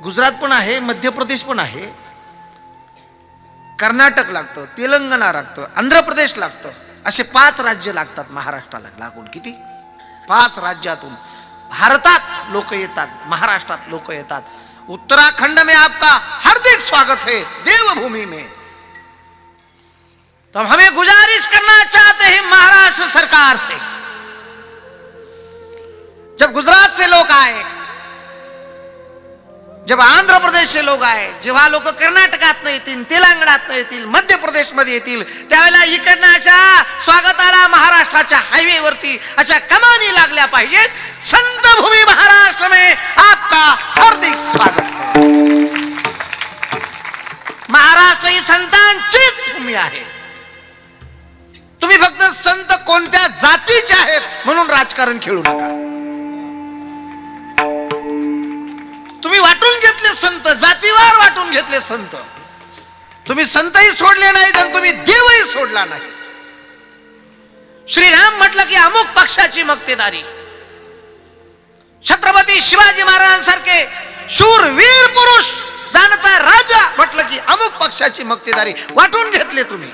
गुजरात पण आहे, मध्य प्रदेश पण आहे, कर्नाटक लागतं, तेलंगणा लागतं, आंध्र प्रदेश लागतं. असे 5 राज्य लागतात महाराष्ट्राला लागून. किती? 5 राज्यातून भारतात लोक येतात, महाराष्ट्रात लोक येतात. उत्तराखंड में आपका हार्दिक स्वागत है देवभूमि में. तो हमें गुजारिश करना चाहते हैं महाराष्ट्र सरकार से, जब गुजरात से लोग आए, जब आंध्र प्रदेश से लोक आए, जेव्हा लोक कर्नाटकात येतील, तेलंगणात येतील, मध्य प्रदेश मध्ये येतील, त्यावेळेला इकडनं अशा स्वागताला महाराष्ट्राच्या हायवेवरती अशा कमानी लागल्या पाहिजेत. संत भूमी महाराष्ट्र में आपका हार्दिक स्वागत है. महाराष्ट्र ही संतांचीच भूमी आहे. तुम्ही फक्त संत कोणत्या जातीचे आहेत म्हणून राजकारण खेळू नका. तुम्ही वाटून घेतले संत, जातीवार वाटून घेतले संत. तुम्ही संतही सोडले नाहीत आणि तुम्ही देवही सोडला नाही. श्रीराम म्हटलं की अमुक पक्षाची मक्तेदारी. छत्रपती शिवाजी महाराजांसारखे शूरवीर पुरुष, जाणता राजा म्हटलं की अमुक पक्षाची मक्तेदारी. वाटून घेतले तुम्ही.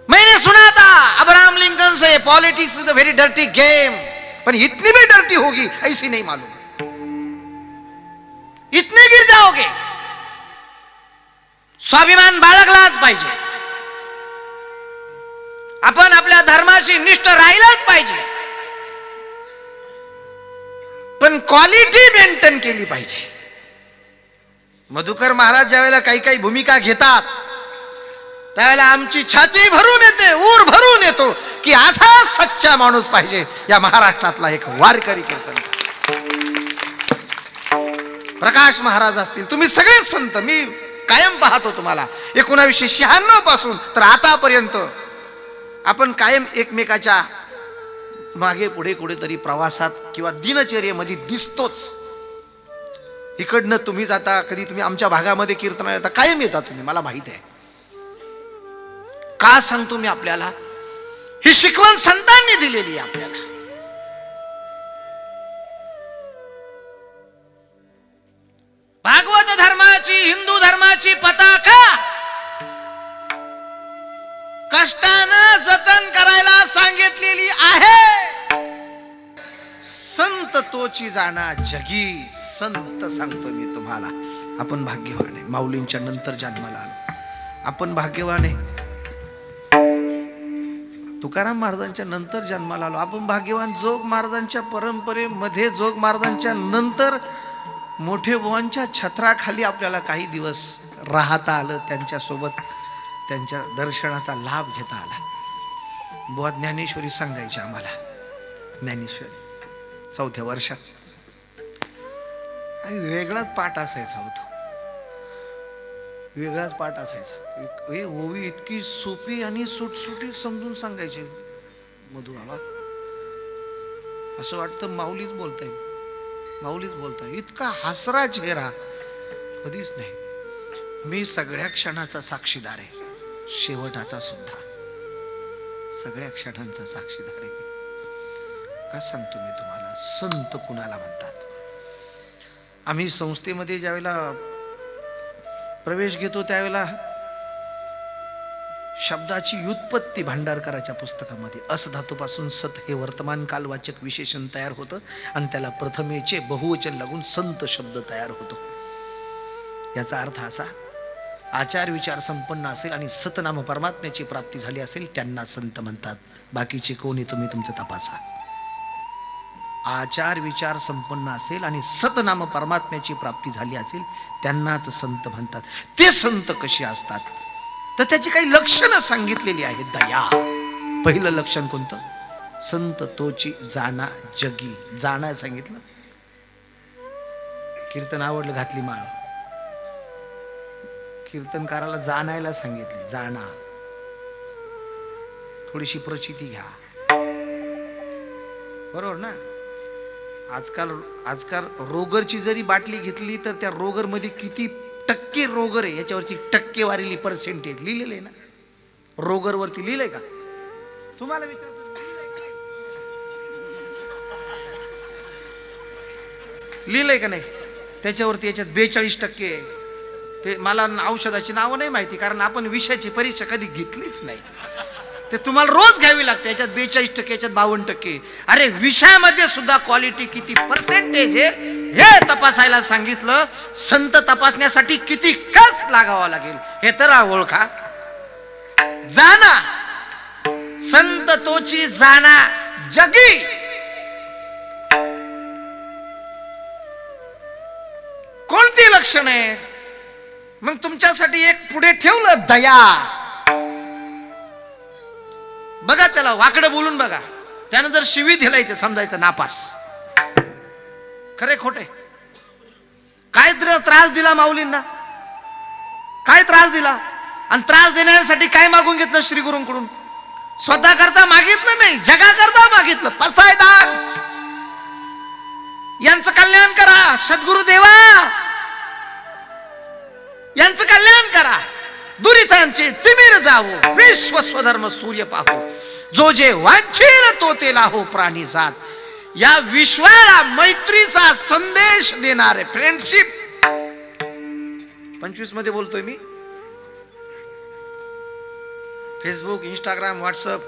मैंने सुना था अब्राहम लिंकन से, politics is a very dirty game, पर इतनी भी डर्टी होगी ऐसी नहीं मालूम. इतने गिर जाओगे. स्वाभिमान बाळगलाच पाहिजे. आपण आपल्या धर्माशी निष्ठ राहिलाच पाहिजे, पण क्वालिटी मेंटेन केली पाहिजे. मधुकर महाराज ज्यावेळेला काही काही भूमिका घेतात त्यावेळेला आमची छाती भरून येते, ऊर भरून येतो की असा सच्चा माणूस पाहिजे या महाराष्ट्रातला एक वारकरी कीर्तन. प्रकाश महाराज असतील, तुम्ही सगळे संत मी कायम पाहतो तुम्हाला. 1996 पासून तर आतापर्यंत आपण कायम एकमेकाच्या मागे पुढे कुठेतरी प्रवासात किंवा दिनचर्येमध्ये दिसतोच. इकडनं तुम्ही जाता, कधी तुम्ही आमच्या भागामध्ये कीर्तन येता, कायम येता तुम्ही, मला माहित आहे. का सांगतो मी आपल्याला? ही शिकवण संतांनी दिलेली आहे आपल्याला. भागवत धर्माची, हिंदू धर्माची पताका कष्टानं जतन करायला सांगितलेली आहे. संत तोची जाणा जगी. संत सांगतो मी तुम्हाला, आपण भाग्यवान आहे. माऊलींच्या नंतर जन्माला आलो, आपण भाग्यवान आहे. तुकाराम महाराजांच्या नंतर जन्माला आलो, आपण भाग्यवान. जोग महाराजांच्या परंपरेमध्ये, जोग महाराजांच्या नंतर मोठे बुवांच्या छत्राखाली आपल्याला काही दिवस राहता आलं, त्यांच्यासोबत त्यांच्या दर्शनाचा लाभ घेता आला. बुवा ज्ञानेश्वरी सांगायची आम्हाला. ज्ञानेश्वरी 4थ्या वर्षात वेगळाच पाठ असायचा होतो, वेगळाच पाठ असायचा. हे ओवी इतकी सोपी आणि सुटसुटीत समजून सांगायचे मधू बाबा, असं वाटतं माऊलीच बोलताय, माऊलीच बोलताय. इतका हसरा चेहरा कधीच नाही. मी सगळ्या क्षणाचा साक्षीदार आहे, शेवटाचा सुद्धा सगळ्या क्षणांचा साक्षीदार आहे. का सांगतो मी तुम्हाला, संत कुणाला म्हणतात? आम्ही संस्थेमध्ये ज्यावेळेला प्रवेश घेतो त्यावेळेला शब्दाची व्युत्पत्ती भांडारकराच्या पुस्तकामध्ये अस धातूपासून सत हे वर्तमान कालवाचक विशेषण तयार होतं आणि त्याला प्रथमेचे बहुवचन लागून संत शब्द तयार होतो. याचा अर्थ असा, आचार विचार संपन्न असेल आणि सतनाम परमात्म्याची प्राप्ती झाली असेल त्यांना संत म्हणतात. बाकीचे कोणी तुम्ही तुमचं तपासा. आचार विचार संपन्न असेल आणि सतनाम परमात्म्याची प्राप्ती झाली असेल त्यांनाच संत म्हणतात. ते संत कसे असतात तर त्याची काही लक्षणं सांगितलेली आहेत. दया पहिलं लक्षण कोणतं? संत तोची जाणा जगी. जाणा सांगितलं, कीर्तन आवडलं, घातली माळ. कीर्तनकाराला जाणायला सांगितले, जाणा, थोडीशी प्रचिती घ्या. बरोबर ना? आजकाल रोगरची जरी बाटली घेतली तर त्या रोगर मध्ये किती टक्के रोगर आहे याच्यावरची टक्केवारी पर्सेंटेज लिहिलेलं आहे ना. रोगर वरती लिहिलंय का? तुम्हाला विचारतो, लिहिलंय का नाही? त्याच्यावरती याच्यात 42% आहे. ते मला औषधाची नावं नाही माहिती, कारण आपण विषयाची परीक्षा कधी घेतलीच नाही. ते तुम्हाला रोज घ्यावी लागते. याच्यात 42%, याच्यात 52%. अरे विषयामध्ये सुद्धा क्वालिटी किती पर्सेंटेज आहे हे तपासायला सांगितलं. संत तपासण्यासाठी किती कस लागावा लागेल हे तर ओळखा. जाना संत तोची जाना जगी. कोणती लक्षण आहे? मग तुमच्यासाठी एक पुढे ठेवलं, दया. बघा त्याला वाकडं बोलून बघा. त्यानं जर शिवी दिलायचं समजायचं नापास. खरे खोटे? काय त्रास दिला माऊलींना? काय त्रास दिला? आणि त्रास देण्यासाठी काय मागून घेतलं श्री गुरूंकडून? स्वतः करता मागितलं नाही, जगा करता मागितलं. पसायदान यांचं कल्याण करा, सद्गुरु देवा यांचं कल्याण करा, दुरितांचे तिमिर जावो, विश्व स्वधर्म सूर्य पाहो, जो जे वांछेल तो ते लाहो प्राणी जात. या विश्वाला मैत्रीचा संदेश देणारे फ्रेंडशिप 25 मध्ये बोलतोय मी. फेसबुक, इंस्टाग्राम, व्हॉट्सअप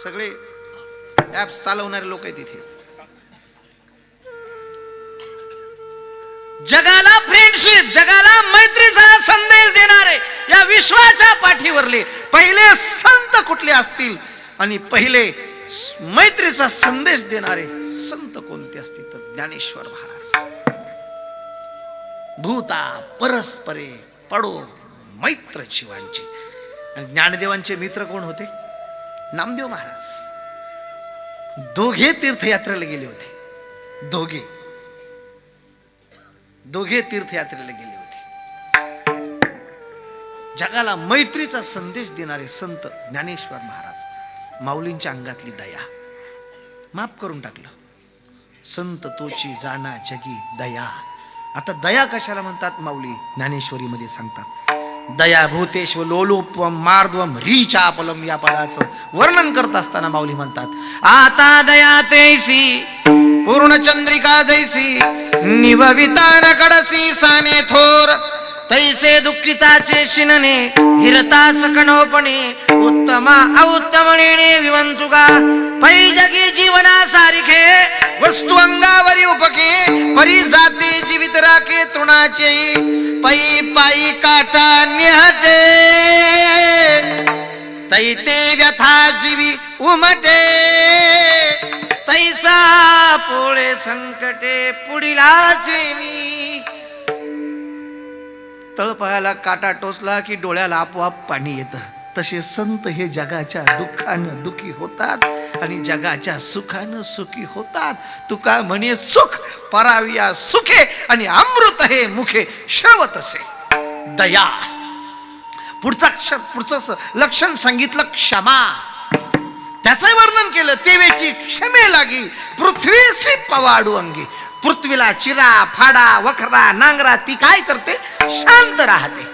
सगळे ऍप्स चालवणारे लोक आहेत इथे. जगाला फ्रेंडशिप, जगाला मैत्रीचा संदेश देणारे या विश्वाच्या पाठीवरले पहिले संत कुठले असतील आणि पहिले मैत्रीचा संदेश देणारे संत कोणते असतील तर ज्ञानेश्वर महाराज. भूता परस्परे पडो मैत्र शिवांचे. आणि ज्ञानदेवांचे मित्र कोण होते? नामदेव महाराज. दोघे तीर्थयात्रेला गेले होते. दोघे तीर्थयात्रेला गेले होते. जगाला मैत्रीचा संदेश देणारे संत ज्ञानेश्वर महाराज. माऊलींच्या अंगातली दया माफ करून टाकलं. संत तोची जाणा जगी दया. आता दया कशाला म्हणतात? माऊली ज्ञानेश्वरी मध्ये सांगतात, दया भूतेश्व लोलोपम मार्दवम रीचापलम. या पदाचं वर्णन करत असताना माऊली म्हणतात, आता दया तेसी पूर्णचंद्रिका जैसी निभविता कडसी साने थोर. तैसे दुःखिताचे शिनने हिरता सकणोपणे उत्तमा अउत्तमणे विवंचुगा. पै जगी जीवना सारिखे वस्तू अंगावरी उपके परी जाते जीवित राखे तृणाचे. पै पायी काटा निहते तैते व्यथा जीवी उमटे. तैसा पोळे संकटे पुढिलाचे मी. तळपायाला काटा टोचला की डोळ्याला आपोआप पाणी येतं. तसे संत हे जगाच्या दुःखानं दुःखी होतात आणि जगाच्या सुखानं सुखी होतात. तुका म्हणे सुख पराविया सुखे आणि अमृत हे मुखे श्रवतसे. दया. पुढचं लक्षण सांगितलं क्षमा. त्याचं वर्णन केलं. तेवेची क्षमे लागी पृथ्वीशी पवाडू अंगी. पृथ्वीला चिरा फाडा वखरा नांगरा ती काय करते? शांत राहते.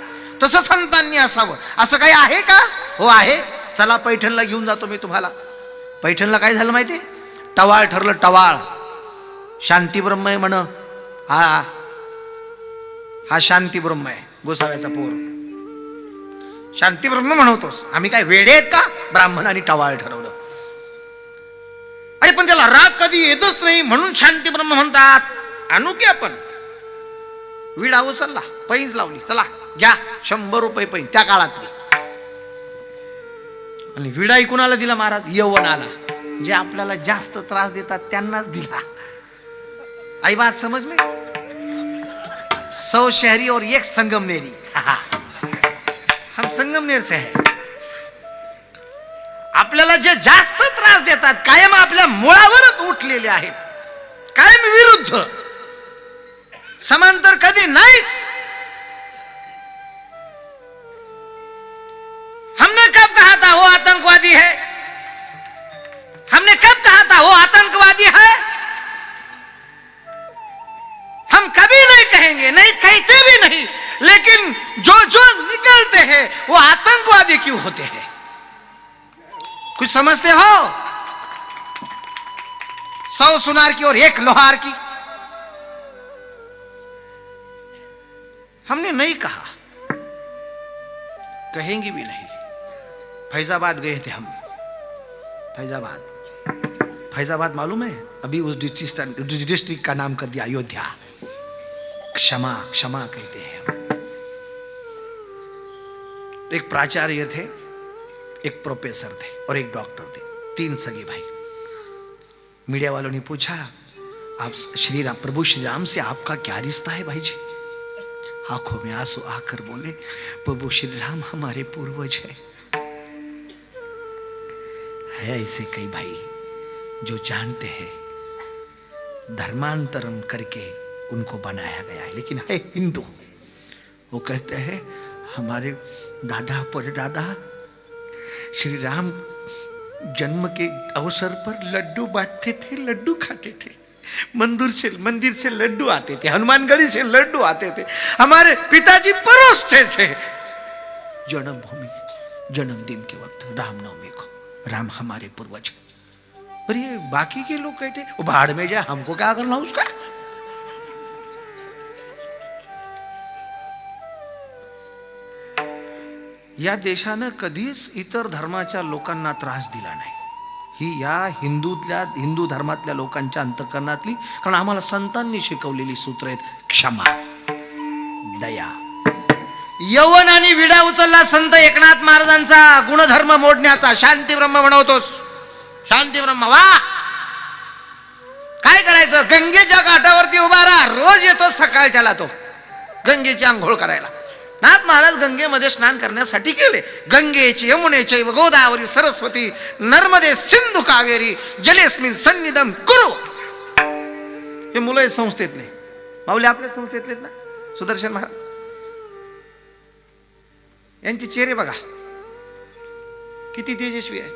तसं संतांनी असावं. असं काही आहे का? हो आहे. चला पैठणला घेऊन जातो मी तुम्हाला. पैठणला काय झालं माहिती? टवाळ ठरलं. टवाळ शांती ब्रह्म आहे म्हण. हा शांती ब्रह्म आहे. गोसाव्याचा पोर शांती ब्रह्म म्हणवतोस. आम्ही काय वेडे आहेत का? ब्राह्मणांनी टवाळ ठरवलं. अरे पण त्याला राग कधी येतच नाही म्हणून शांती ब्रह्म म्हणतात. आणू की आपण? विडा उचलला, पैंज लावली, चला घ्या 100 रुपये पैंज त्या काळातली. आणि विडाई कुणाला दिला महाराज? यवनाला. जे आपल्याला जास्त त्रास देतात त्यांनाच दिला. आई बात समझ में? 100 शहरी और 1 संगमनेरी. हम संगमनेर से है. आपल्याला जे जास्त त्रास देतात कायम आपल्या मुळावरच उठलेले आहेत. कायम विरुद्ध. समांतर कधी नाहीच. हमने कब कहा था वो आतंकवादी है? हमने कब कहा था वो आतंकवादी है? हम कभी नहीं कहेंगे, नहीं कहते भी नहीं. लेकिन जो जो निकलते हैं वो आतंकवादी क्यों होते हैं? कुछ समझते हो? 100 सुनार की और 1 लोहार की. हमने नहीं कहा, कहेंगे भी नहीं. फैजाबाद गए थे हम. फैजाबाद मालूम है? अभी उस डिस्ट्रिक्ट का नाम कर दिया अयोध्या. क्षमा क्षमा कहते हैं हम. एक प्राचार्य थे, एक प्रोफेसर थे और एक डॉक्टर थे. 3 सगे भाई. मीडिया वालों ने पूछा, आप श्री राम, प्रभु श्री राम से आपका क्या रिश्ता है भाई जी? आंखों में आंसू आकर बोले, प्रभु श्री राम हमारे पूर्वज है ऐसे कई भाई जो जानते हैं धर्मांतरण करके उनको बनाया गया है, लेकिन है हिंदू. वो कहते हैं हमारे दादा परदादा श्री राम जन्म के अवसर पर लड्डू बांटते थे, लड्डू खाते थे. मंदिर से लड्डू आते थे, हनुमानगढ़ी से लड्डू आते थे. हमारे पिताजी परोसते थे. जन्मभूमि जन्मदिन के वक्त रामनवमी को राम हमारे पूर्वज. और ये बाकी के लोग कहते वो बाहर में जाए, हमको क्या करना उसका? या देशानं कधीच इतर धर्माच्या लोकांना त्रास दिला नाही. ही या हिंदू धर्मातल्या लोकांच्या अंतःकरणातली, कारण आम्हाला संतांनी शिकवलेली सूत्र आहेत. क्षमा, दया. यवन आणि विडा उचलला संत एकनाथ महाराजांचा गुणधर्म मोडण्याचा. शांती ब्रह्म म्हणवतोस. शांती ब्रह्म वा. काय करायचं? गंगेच्या काठावरती उभा राहा. रोज येतो सकाळच्याला तो गंगेची आंघोळ करायला. नाथ महाराज गंगेमध्ये स्नान करण्यासाठी गेले. गंगेची यमुनेची गोदावरी सरस्वती नर्मदे सिंधू कावेरी जलेस्मिन सन्निधम कुरु. हे मुलं आहेत संस्थेतले. माऊली आपल्या संस्थेतलेत ना, सुदर्शन महाराज. यांचे चेहरे बघा किती तेजस्वी आहे.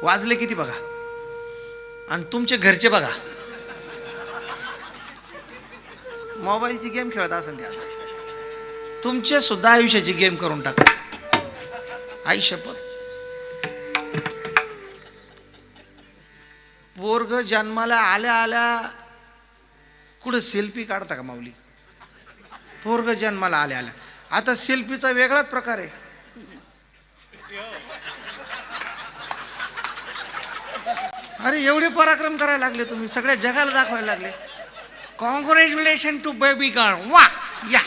वाजले किती बघा. आणि तुमचे घरचे बघा, मोबाईलची गेम खेळत असेल त्या. तुमच्या सुद्धा आयुष्याची गेम करून टाका. आई शपथ. पोरग जन्माला आल्या आल्या कुठं सेल्फी काढता का माऊली? पोरग जन्माला आल्या आल्या. आता सेल्फीचा वेगळाच प्रकार आहे. अरे एवढे पराक्रम करायला लागले तुम्ही, सगळ्या जगाला दाखवायला लागले. Congratulation to baby girl. वा या.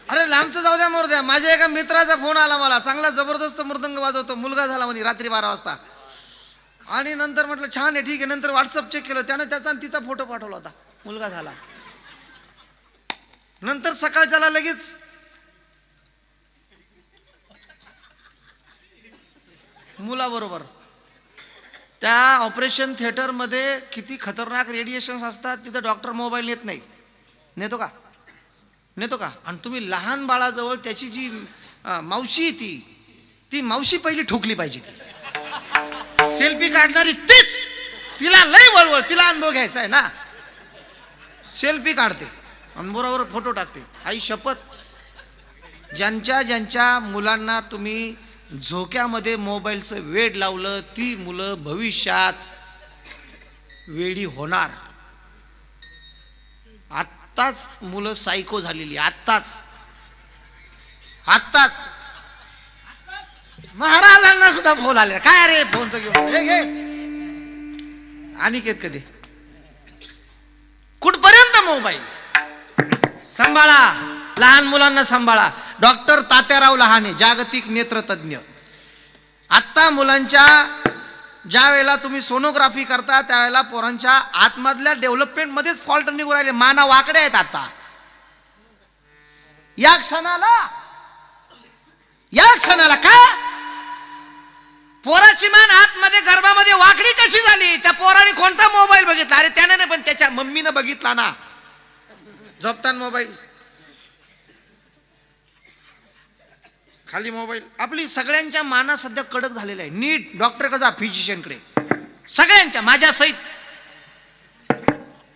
अरे लांबचं जाऊ द्या, मोर द्या. माझ्या एका मित्राचा फोन आला मला, चांगला जबरदस्त मृदंग वाजवतो, मुलगा झाला म्हणे रात्री 12 वाजता. आणि नंतर म्हटलं छान आहे, ठीक आहे. नंतर व्हॉट्सअप चेक केलं, त्यानं त्याचा आणि तिचा फोटो पाठवला होता, मुलगा झाला. नंतर सकाळच्याला लगेच मुलाबरोबर. त्या ऑपरेशन थिएटरमध्ये किती खतरनाक रेडिएशन्स असतात, तिथं डॉक्टर मोबाईल नेत नाही. नेतो का? नेतो का? आणि तुम्ही लहान बाळाजवळ त्याची जी मावशी ती मावशी पहिली ठोकली पाहिजे. ती सेल्फी काढणारी तीच, तिला लय वळवळ, तिला अनुभव घ्यायचा आहे ना. सेल्फी काढते आणि बरोबर फोटो टाकते. आई शपथ, ज्यांच्या मुलांना तुम्ही झोक्यामध्ये मोबाईलचं वेड लावलं, ती मुलं भविष्यात वेडी होणार. आत्ताच मुलं सायको झालेली, आत्ताच महाराजांना सुद्धा फोन आले. काय रे फोनचं घेऊन घे. अनिकेत कधी कुठपर्यंत मोबाईल? सांभाळा, लहान मुलांना सांभाळा. डॉक्टर तात्याराव लहाने, जागतिक नेत्रतज्ञ. आत्ता मुलांच्या ज्या वेळेला तुम्ही सोनोग्राफी करता त्यावेळेला पोरांच्या आतमधल्या डेव्हलपमेंट मध्येच फॉल्ट निघून राहिले. माना वाकडे आहेत आता. या क्षणाला का पोराची मान आतमध्ये गर्भामध्ये वाकडी कशी झाली? त्या पोराने कोणता मोबाईल बघितला? अरे त्याने नाही, पण त्याच्या मम्मीनं बघितला ना, झोपताना मोबाईल, खाली मोबाईल. आपली सगळ्यांच्या माना सध्या कडक झालेल्या आहे. नीट डॉक्टर जा, फिजिशियनकडे सगळ्यांच्या, माझ्या सहित.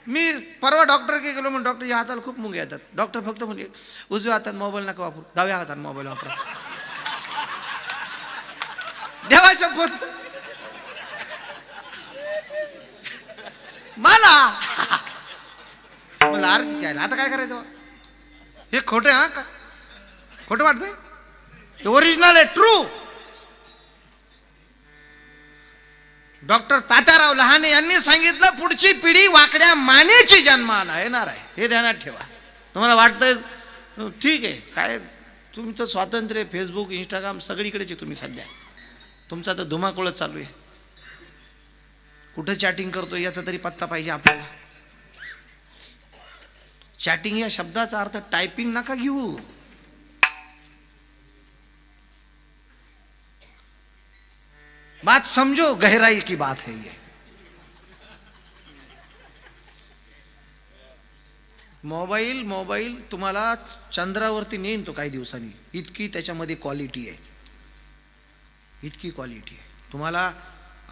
मी परवा डॉक्टरकडे गेलो, म्हणून डॉक्टर या हाताला खूप मुंगे येतात. डॉक्टर फक्त म्हणजे उजव्या हाताने मोबाईल नका वापरू, डाव्या हाताने मोबाईल वापरा. देवा शपथ मला आरतीची आहे. आता काय करायचं? हे खोटं आहे. का खोटं वाटतंय? हे ओरिजिनल आहे, ट्रू. डॉक्टर तात्याराव लहाने यांनी सांगितलं, पुढची पिढी वाकड्या मानेची जन्माला येणार आहे. हे ध्यानात ठेवा. तुम्हाला वाटतंय ठीक आहे, काय तुमचं स्वातंत्र्य, फेसबुक, इंस्टाग्राम सगळीकडेच आहे. तुम्ही सध्या तुमचा तर धुमाकूळच चालू आहे. कुठं चॅटिंग करतो याचा तरी पत्ता पाहिजे आपल्याला. चॅटिंग या शब्दाचा अर्थ टायपिंग नका घेऊ. बात समजो, गहराई की बात है ये. मोबाईल तुम्हाला चंद्रावरती नेईन तो काही दिवसांनी. इतकी त्याच्यामध्ये क्वालिटी आहे, इतकी क्वालिटी आहे. तुम्हाला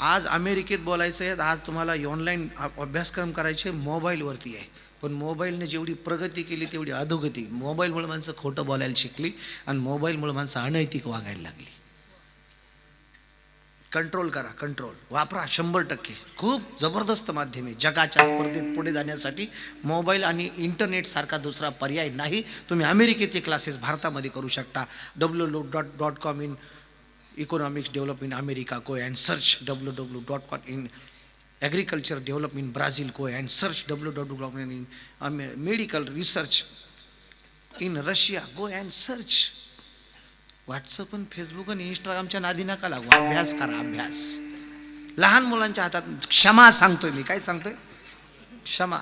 आज अमेरिकेत बोलायचं आहे, आज तुम्हाला ऑनलाईन अभ्यासक्रम करायचे मोबाईलवरती आहे. पण मोबाईलने जेवढी प्रगती केली तेवढी अधोगती. मोबाईलमुळे माणसं खोटं बोलायला शिकली आणि मोबाईलमुळे माणसं अनैतिक वागायला लागली. कंट्रोल करा, कंट्रोल वापरा 100%. खूप जबरदस्त माध्यम आहे. जगाच्या स्पर्धेत पुढे जाण्यासाठी मोबाईल आणि इंटरनेट सारखा दुसरा पर्याय नाही. तुम्ही अमेरिकेचे क्लासेस भारतामध्ये करू शकता. www.com in economics develop in America, go and search. www.com in agriculture develop in Brazil, go and search. www.com in medical research in Russia, go and search. WhatsApp आणि फेसबुक आणि इंस्टाग्रामच्या नादी नका लागू. अभ्यास करा, अभ्यास. लहान मुलांच्या हातात क्षमा सांगतोय मी. काय सांगतोय? क्षमा.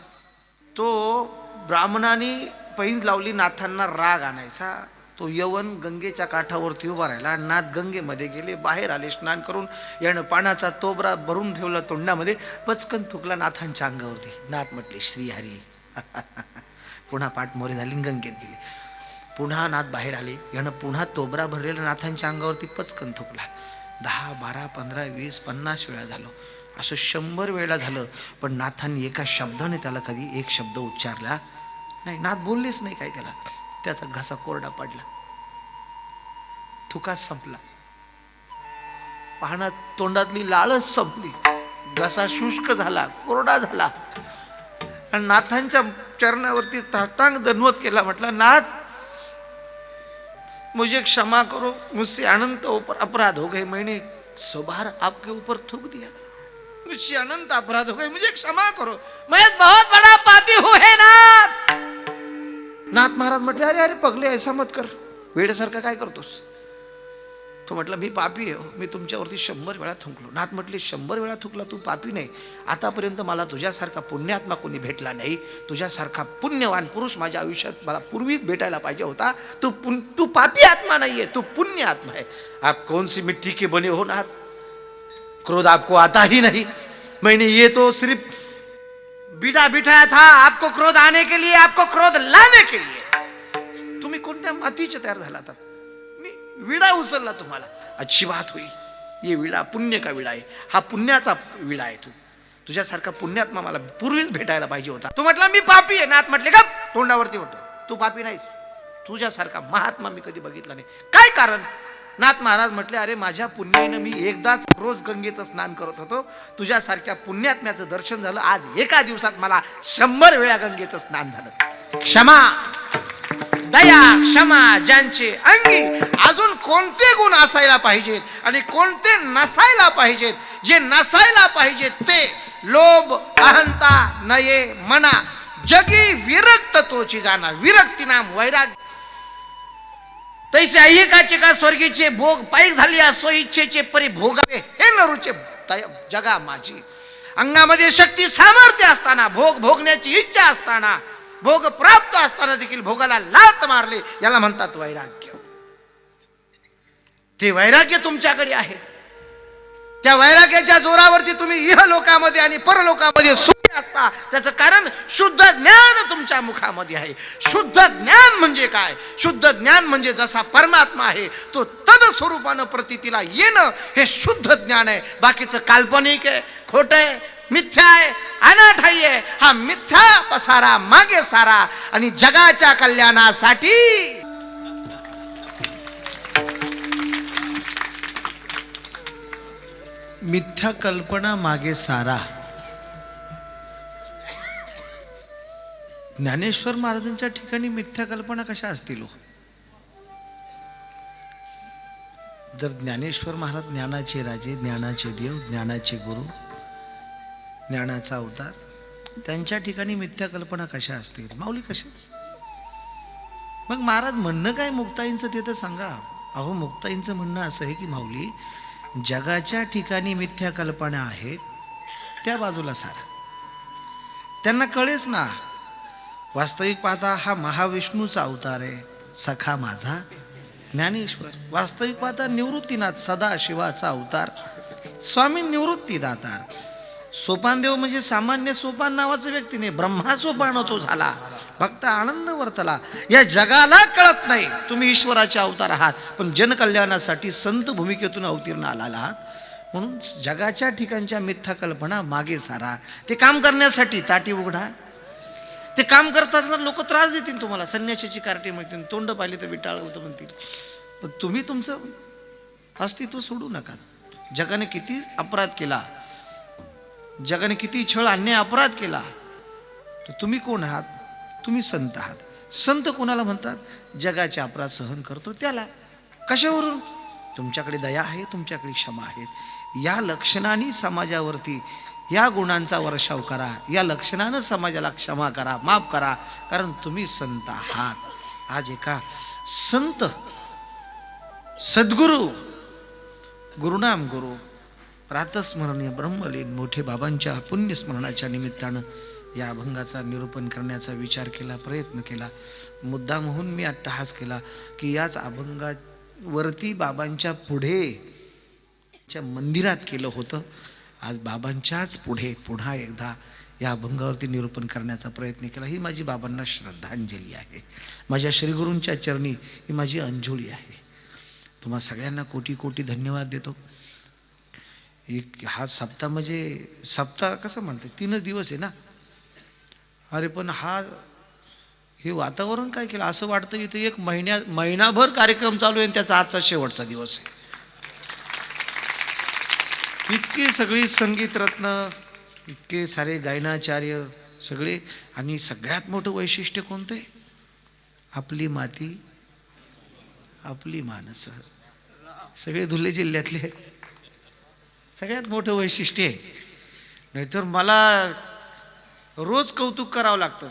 तो ब्राह्मणाने पैज लावली, नाथांना राग आणायचा. तो यवन गंगेच्या काठावरती उभा राहिला. नाथ गंगेमध्ये गेले, बाहेर आले स्नान करून. यानं पाण्याचा तोबरा भरून ठेवला तोंडामध्ये, पचकन थुकला नाथांच्या अंगावरती. नाथ म्हटले श्रीहरी. पुन्हा पाठ मोरे झाली, गंगेत गेले. पुन्हा नाथ बाहेर आले. यानं पुन्हा तोबरा भरलेला नाथांच्या अंगावरती पचकन थुकला. 10, 12, 15, 20, 50 वेळा झालं. असं 100 वेळा झालं. पण नाथांनी एका शब्दाने त्याला कधी एक शब्द उच्चारला नाही. नाथ बोललेच नाही काय त्याला. त्याचा घसा कोरडा पडला, थुका संपला, पाहणा तोंडातली लाळच संपली, घसा शुष्क झाला, कोरडा झाला. आणि नाथांच्या चरणावरती ताटांग दंडवत केला. म्हटलं, नाथ मुझे क्षमा करो, मुझसे अनंत अपराध हो गए, मैंने 100 बार आपके ऊपर थूक दिया, मुझसे अनंत अपराध हो गए, मुझे क्षमा करो, मैं बहुत बड़ा पापी हूं है नाथ. नाथ महाराज म्हटले, अरे अरे पगले, ऐसा मत कर. वेड्यासारखा काय करतोस? तो म्हटलं मी पापी आहे, मी तुमच्यावरती 100 वेळा थुंकलो. नाथ म्हटले 100 वेळा थुंकला तू पापी नाही. आतापर्यंत मला तुझ्यासारखा पुण्यात्मा कोणी भेटला नाही. तुझ्यासारखा पुण्यवान पुरुष माझ्या आयुष्यात मला पूर्वीच भेटायला पाहिजे होता. तू पापी आत्मा नाहीये, तू पुण्य आत्मा है. आप कौन सी मिट्टी के बने हो नाथ? क्रोध आपको आता ही नहीं. मैंने ये तो सिर्फ बीड़ा बिठाया था आपको क्रोध आने के लिए, आपको क्रोध लाने के लिए. तुम्ही कोणत्या मातीचे तयार झाला था? मी विडा उचलला तुम्हाला. अच्छी बात हुई. ये विडा पुण्य का विडा आहे, हा पुण्याचा विडा आहे. तुझ्यासारखा पुण्यात्मा मला पूर्वीच भेटायला पाहिजे होता. तू म्हटला मी पापी आहे. नाथ म्हटले का तोंडावरती होतो, तू पापी नाहीस. तुझ्यासारखा महात्मा मी कधी बघितला नाही. काय कारण? नाथ महाराज म्हटले अरे माझ्या पुण्याने मी एकदाच रोज गंगेचं स्नान करत होतो. तुझ्यासारख्या पुण्यात्म्याचं दर्शन झालं. आज एका दिवसात मला 100 वेळा गंगेचं स्नान झालं. क्षमा, दया, क्षमा ज्यांचे अंगी अजून कोणते गुण असायला पाहिजेत आणि कोणते नसायला पाहिजेत? जे नसायला पाहिजेत ते लोभ, अहंता, नये, मना, जगी विरक्त तोची जाना. विरक्ती नाम वैराग्य. तैसे ऐहिकाचे का स्वर्गीचे भोग पायी झाली असो इच्छेचे परी भोगावे हे नरूचे जगा माझी. अंगामध्ये शक्ती सामर्थ्य असताना, भोग भोगण्याची इच्छा असताना, भोग प्राप्त असताना देखील भोगाला लात मारले, याला म्हणतात वैराग्य. ते वैराग्य तुमच्याकडे आहे. त्या वैराग्याच्या जोरावरती तुम्ही इहलोकामध्ये आणि परलोकामध्ये सुखी असता. त्याचं कारण शुद्ध ज्ञान तुमच्या मुखामध्ये आहे. शुद्ध ज्ञान म्हणजे काय? शुद्ध ज्ञान म्हणजे जसा परमात्मा आहे तो तद स्वरूपानं प्रतीतीला येणं, हे शुद्ध ज्ञान आहे. बाकीचं काल्पनिक आहे, खोटं आहे, मिथ्या आहे, अनाठाई आहे. हा मिथ्या पसारा मागे सारा आणि जगाच्या कल्याणासाठी मिथ्या कल्पना मागे सारा. ज्ञानेश्वर महाराजांच्या ठिकाणी मिथ्या कल्पना कशा असतील? जर ज्ञानेश्वर महाराज ज्ञानाचे राजे, ज्ञानाचे देव, ज्ञानाचे गुरु, ज्ञानाचा अवतार, त्यांच्या ठिकाणी मिथ्या कल्पना कशा असतील? माऊली कसे? मग महाराज म्हणणं काय मुक्ताईंचं ते तर सांगा. अहो मुक्ताईंचं म्हणणं असं आहे की माऊली जगाच्या ठिकाणी मिथ्या कल्पना आहेत, त्या बाजूला सारा. त्यांना कळेच ना. वास्तविक पाहता हा महाविष्णूचा अवतार आहे, सखा माझा ज्ञानेश्वर. वास्तविक पाहता निवृत्तीनाथ सदाशिवाचा अवतार, स्वामी निवृत्ती दातार. सोपानदेव म्हणजे सामान्य सोपान नावाचा व्यक्ती नाही, ब्रह्मा सोपान तो झाला. फक्त आनंद वर्तला. या जगाला कळत नाही तुम्ही ईश्वराचे अवतार आहात, पण जनकल्याणासाठी संत भूमिकेतून अवतीर्ण आला आहात. म्हणून जगाच्या ठिकाणच्या मिथ्या कल्पना मागे सारा. ते काम करण्यासाठी ताटी उघडा. ते काम करताना लोक त्रास देतील तुम्हाला, संन्याशाची कार्टी म्हणतील, तोंड पाहिली तर विटाळ होतं म्हणतील, पण तुम्ही तुमचं अस्तित्व सोडू नका. जगाने किती अपराध केला, जगाने किती छळ अन्याय अपराध केला, तर तुम्ही कोण आहात? तुम्ही संत आहात. संत कोणाला म्हणतात? जगाचे अपराध सहन करतो त्याला. कशावरून? तुमच्याकडे दया आहे, तुमच्याकडे क्षमा आहेत. या लक्षणाने समाजावरती या गुणांचा वर्षाव करा. या लक्षणानं समाजाला क्षमा करा, माफ करा, कारण तुम्ही संत आहात. आज एका संत सद्गुरू, गुरुनाम गुरु, प्रातस्मरणीय ब्रह्मलीन मोठे बाबांच्या पुण्यस्मरणाच्या निमित्तानं या अभंगाचा निरूपण करण्याचा विचार केला, प्रयत्न केला. मुद्दाम होऊन मी अट्टहास केला की याच अभंगावरती बाबांच्या पुढे च्या मंदिरात केलं होतं. आज बाबांच्याच पुढे पुन्हा एकदा या अभंगावरती निरूपण करण्याचा प्रयत्न केला. ही माझी बाबांना श्रद्धांजली आहे. माझ्या श्रीगुरूंच्या चरणी ही माझी अंजली आहे. तुम्हा सगळ्यांना कोटी कोटी धन्यवाद देतो. एक हा सप्ताह म्हणजे सप्ताह कसं म्हणते, 3 दिवस आहे ना. अरे पण हे वातावरण काय केलं असं वाटतं इथं एक महिनाभर कार्यक्रम चालू आहे आणि त्याचा आजचा शेवटचा दिवस आहे. इतकी सगळी संगीत रत्न, इतके सारे गायनाचार्य सगळे, आणि सगळ्यात मोठं वैशिष्ट्य कोणतं आहे? आपली माती आपली माणसं. सगळे धुळे जिल्ह्यातले. सगळ्यात मोठं वैशिष्ट्य आहे. नाहीतर मला रोज कौतुक करावं लागतं,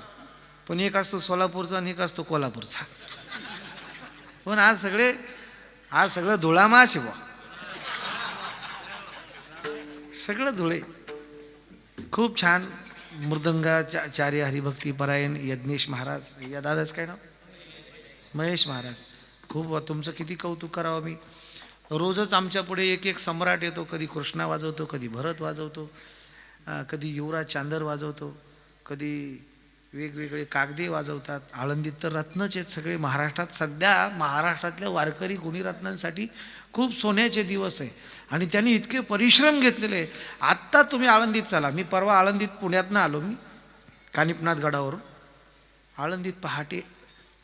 पण एक असतो सोलापूरचा आणि एक असतो कोल्हापूरचा. पण आज सगळे आज सगळं धुळामाश आहे बुवा, सगळं धुळे. खूप छान मृदंगाचार्य हरिभक्ती परायण यज्ञेश महाराज, या दादाच काय नाव, महेश महाराज. खूप तुमचं किती कौतुक करावं मी. रोजच आमच्या पुढे एक एक सम्राट येतो. कधी कृष्णा वाजवतो, कधी भरत वाजवतो, कधी युवराज चांदर वाजवतो, कधी वेगवेगळे कागदे वाजवतात. आळंदीत तर रत्नच आहेत सगळे. महाराष्ट्रात सध्या महाराष्ट्रातल्या वारकरी गुणीरत्नांसाठी खूप सोन्याचे दिवस आहे आणि त्यांनी इतके परिश्रम घेतलेले आहे. आत्ता तुम्ही आळंदीत चला. मी परवा आळंदीत पुण्यातनं आलो, मी कानिपनाथ गडावरून. आळंदीत पहाटे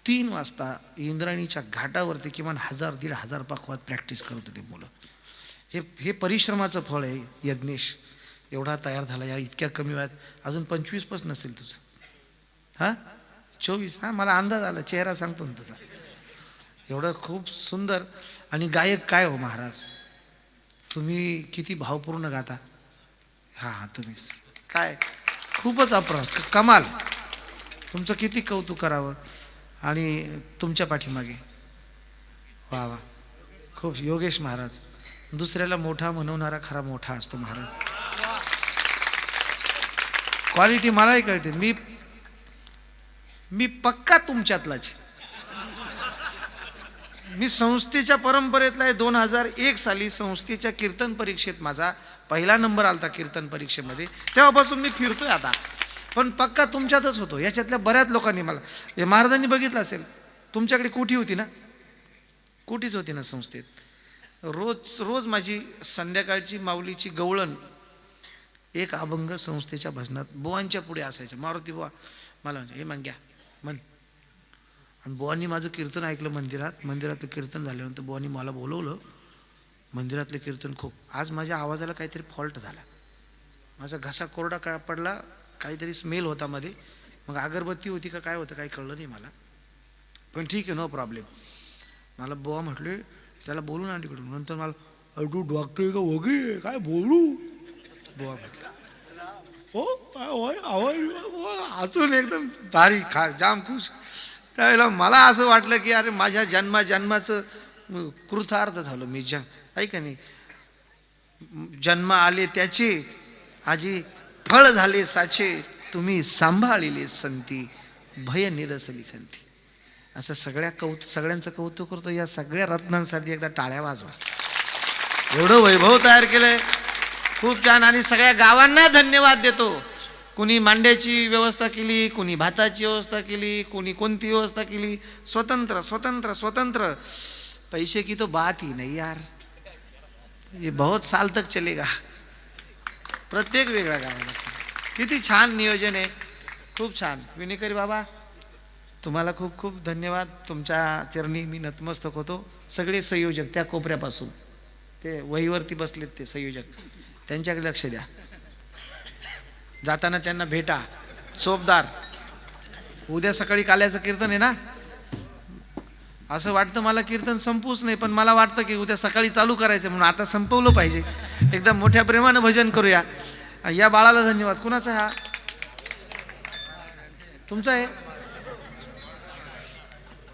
3 वाजता इंद्रायणीच्या घाटावरती किमान 1000-1500 पखवात प्रॅक्टिस करत होते मुलं. हे परिश्रमाचं फळ आहे. यज्ञेश एवढा तयार झाला या इतक्या कमी वयात. अजून 25 पण नसेल तुझं, हां 24. हां मला अंदाज आला, चेहरा सांगतो ना तुझा. एवढं खूप सुंदर. आणि गायक काय हो महाराज, तुम्ही किती भावपूर्ण गाता. हां तुम्हीच काय, खूपच अपराध, कमाल. तुमचं किती कौतुक करावं. आणि तुमच्या पाठीमागे वा वा, खूप. योगेश महाराज, दुसऱ्याला मोठा म्हणवणारा खरा मोठा असतो महाराज. क्वालिटी मलाही कळते. मी पक्का तुमच्यातलाच. मी संस्थेच्या परंपरेतला आहे. 2001 साली संस्थेच्या कीर्तन परीक्षेत माझा पहिला नंबर आलता कीर्तन परीक्षेमध्ये. तेव्हापासून मी फिरतोय आता, पण पक्का तुमच्यातच होतो. याच्यातल्या बऱ्याच लोकांनी मला, महाराजांनी बघितलं असेल, तुमच्याकडे कुठी होती ना, कुठीच होती ना संस्थेत. रोज माझी संध्याकाळची माऊलीची गवळण एक अभंग संस्थेच्या भजनात बुवांच्या पुढे असायचं. मारुती बुवा मला म्हणजे, हे मंग्या म्हण. आणि बुवांनी माझं कीर्तन ऐकलं मंदिरातलं कीर्तन झाल्यानंतर बुवांनी मला बोलवलं. मंदिरातलं कीर्तन खूप. आज माझ्या आवाजाला काहीतरी फॉल्ट झाला, माझा घसा कोरडा पडला, काहीतरी स्मेल होता मध्ये. मग अगरबत्ती होती का काय होतं काही कळलं नाही मला, पण ठीक आहे, नो प्रॉब्लेम. मला बुवा म्हटले त्याला बोलून आण तिकडून. नंतर मला तू डॉक्टर का वगे काय बोलू. बुवा म्हटलं हो काय होय आवाज असून एकदम भारी जाम खुश. त्यावेळेला मला असं वाटलं की अरे माझ्या जन्माचं कृतार्थ झालो मी. ऐका नाही, जन्म आले त्याचे आजी फळ झाले साचे, तुम्ही सांभाळिले संती भय निरसली खंती. असं सगळ्यांचं कौतुक करतो. या सगळ्या रत्नांसाठी एकदा टाळ्या वाजवा. एवढं वैभव तयार केलंय, खूप छान. आणि सगळ्या गावांना धन्यवाद देतो. कुणी मांड्याची व्यवस्था केली, कुणी भाताची व्यवस्था केली, कुणी कोणती व्यवस्था केली. स्वतंत्र स्वतंत्र स्वतंत्र. पैसे की तो बात ही नहीं यार, ये बहुत साल तक चलेगा. प्रत्येक वेगळ्या गावाला किती छान नियोजन आहे, खूप छान. विनेकरी बाबा तुम्हाला खूप खूप धन्यवाद. तुमच्या चरणी मी नतमस्तक होतो. सगळे संयोजक त्या कोपऱ्यापासून ते वहीवरती बसलेत ते संयोजक, त्यांच्याकडे लक्ष द्या. जाताना त्यांना भेटा. चोपदार, उद्या सकाळी काल्याचं कीर्तन आहे ना. असं वाटतं मला कीर्तन संपूच नाही, पण मला वाटतं की उद्या सकाळी चालू करायचं म्हणून आता संपवलं पाहिजे. एकदम मोठ्या प्रेमानं भजन करूया. या बाळाला धन्यवाद. कुणाचा हा, तुमचा आहे.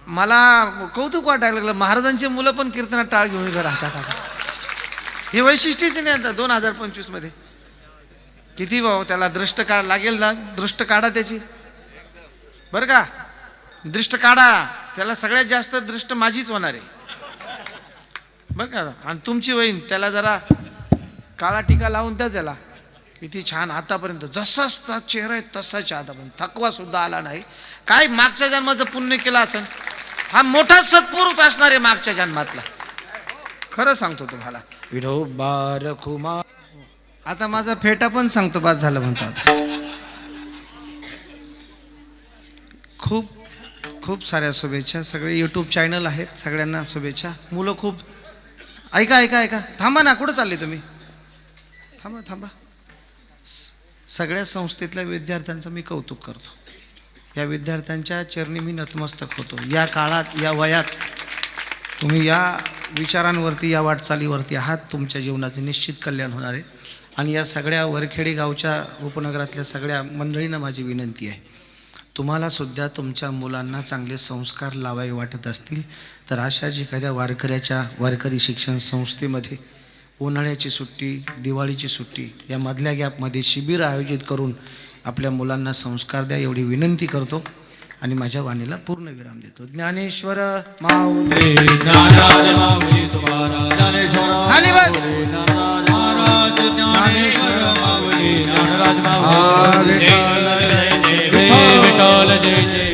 मला कौतुक वाटायला लागलं, महाराजांचे मुलं पण कीर्तनात टाळ घेऊन उभे राहतात. हे वैशिष्ट्यच नाही आता 2025 मध्ये. किती भाऊ त्याला दृष्ट काढ लागेल ना, दृष्ट काढा त्याची बरं का, दृष्ट काढा. त्याला सगळ्यात जास्त दृष्ट माझीच होणार आहे बरं का. आणि तुमची वहीन त्याला जरा काळा टीका लावून द्या त्याला. किती छान आतापर्यंत जसाचा चेहरा आहे तसाच आतापर्यंत, थकवा सुद्धा आला नाही. काय मागच्या जन्माचं पुण्य केलं असेल. हा मोठा सत्पुरुष असणार आहे मागच्या जन्मातला, खरं सांगतो तुम्हाला. विठोबा रखुमा. आता माझा फेटा पण सांगतो, बास झालं म्हणतात. खूप खूप साऱ्या शुभेच्छा. सगळे यूट्यूब चॅनल आहेत, सगळ्यांना शुभेच्छा. मुलं खूप. ऐका ऐका ऐका, थांबा ना, कुठं चालले तुम्ही, थांबा. सगळ्या संस्थेतल्या विद्यार्थ्यांचं मी कौतुक करतो. या विद्यार्थ्यांच्या चरणी मी नतमस्तक होतो. या काळात, या वयात तुम्ही या विचारांवरती, या वाटचालीवरती आहात. तुमच्या जीवनाचे निश्चित कल्याण होणार आहे. आणि या सगळ्या वरखेडी गावच्या उपनगरातल्या सगळ्या मंडळींना माझी विनंती आहे, तुम्हाला सुद्धा तुमच्या मुलांना चांगले संस्कार लावावे वाटत असतील तर अशाच एखाद्या वारकरी शिक्षण संस्थेमध्ये उन्हाळ्याची सुट्टी, दिवाळीची सुट्टी या मधल्या गॅपमध्ये शिबिर आयोजित करून आपल्या मुलांना संस्कार द्या एवढी विनंती करतो आणि माझ्या वाणीला पूर्ण विराम देतो. ज्ञानेश्वर माऊली ज्ञानराज माऊली तुकाराम ज्ञानेश्वर खाली बस. महाराज ज्ञानेश्वर माऊली ज्ञानराज माऊली विठ्ठल जय जय विठ्ठल जय जय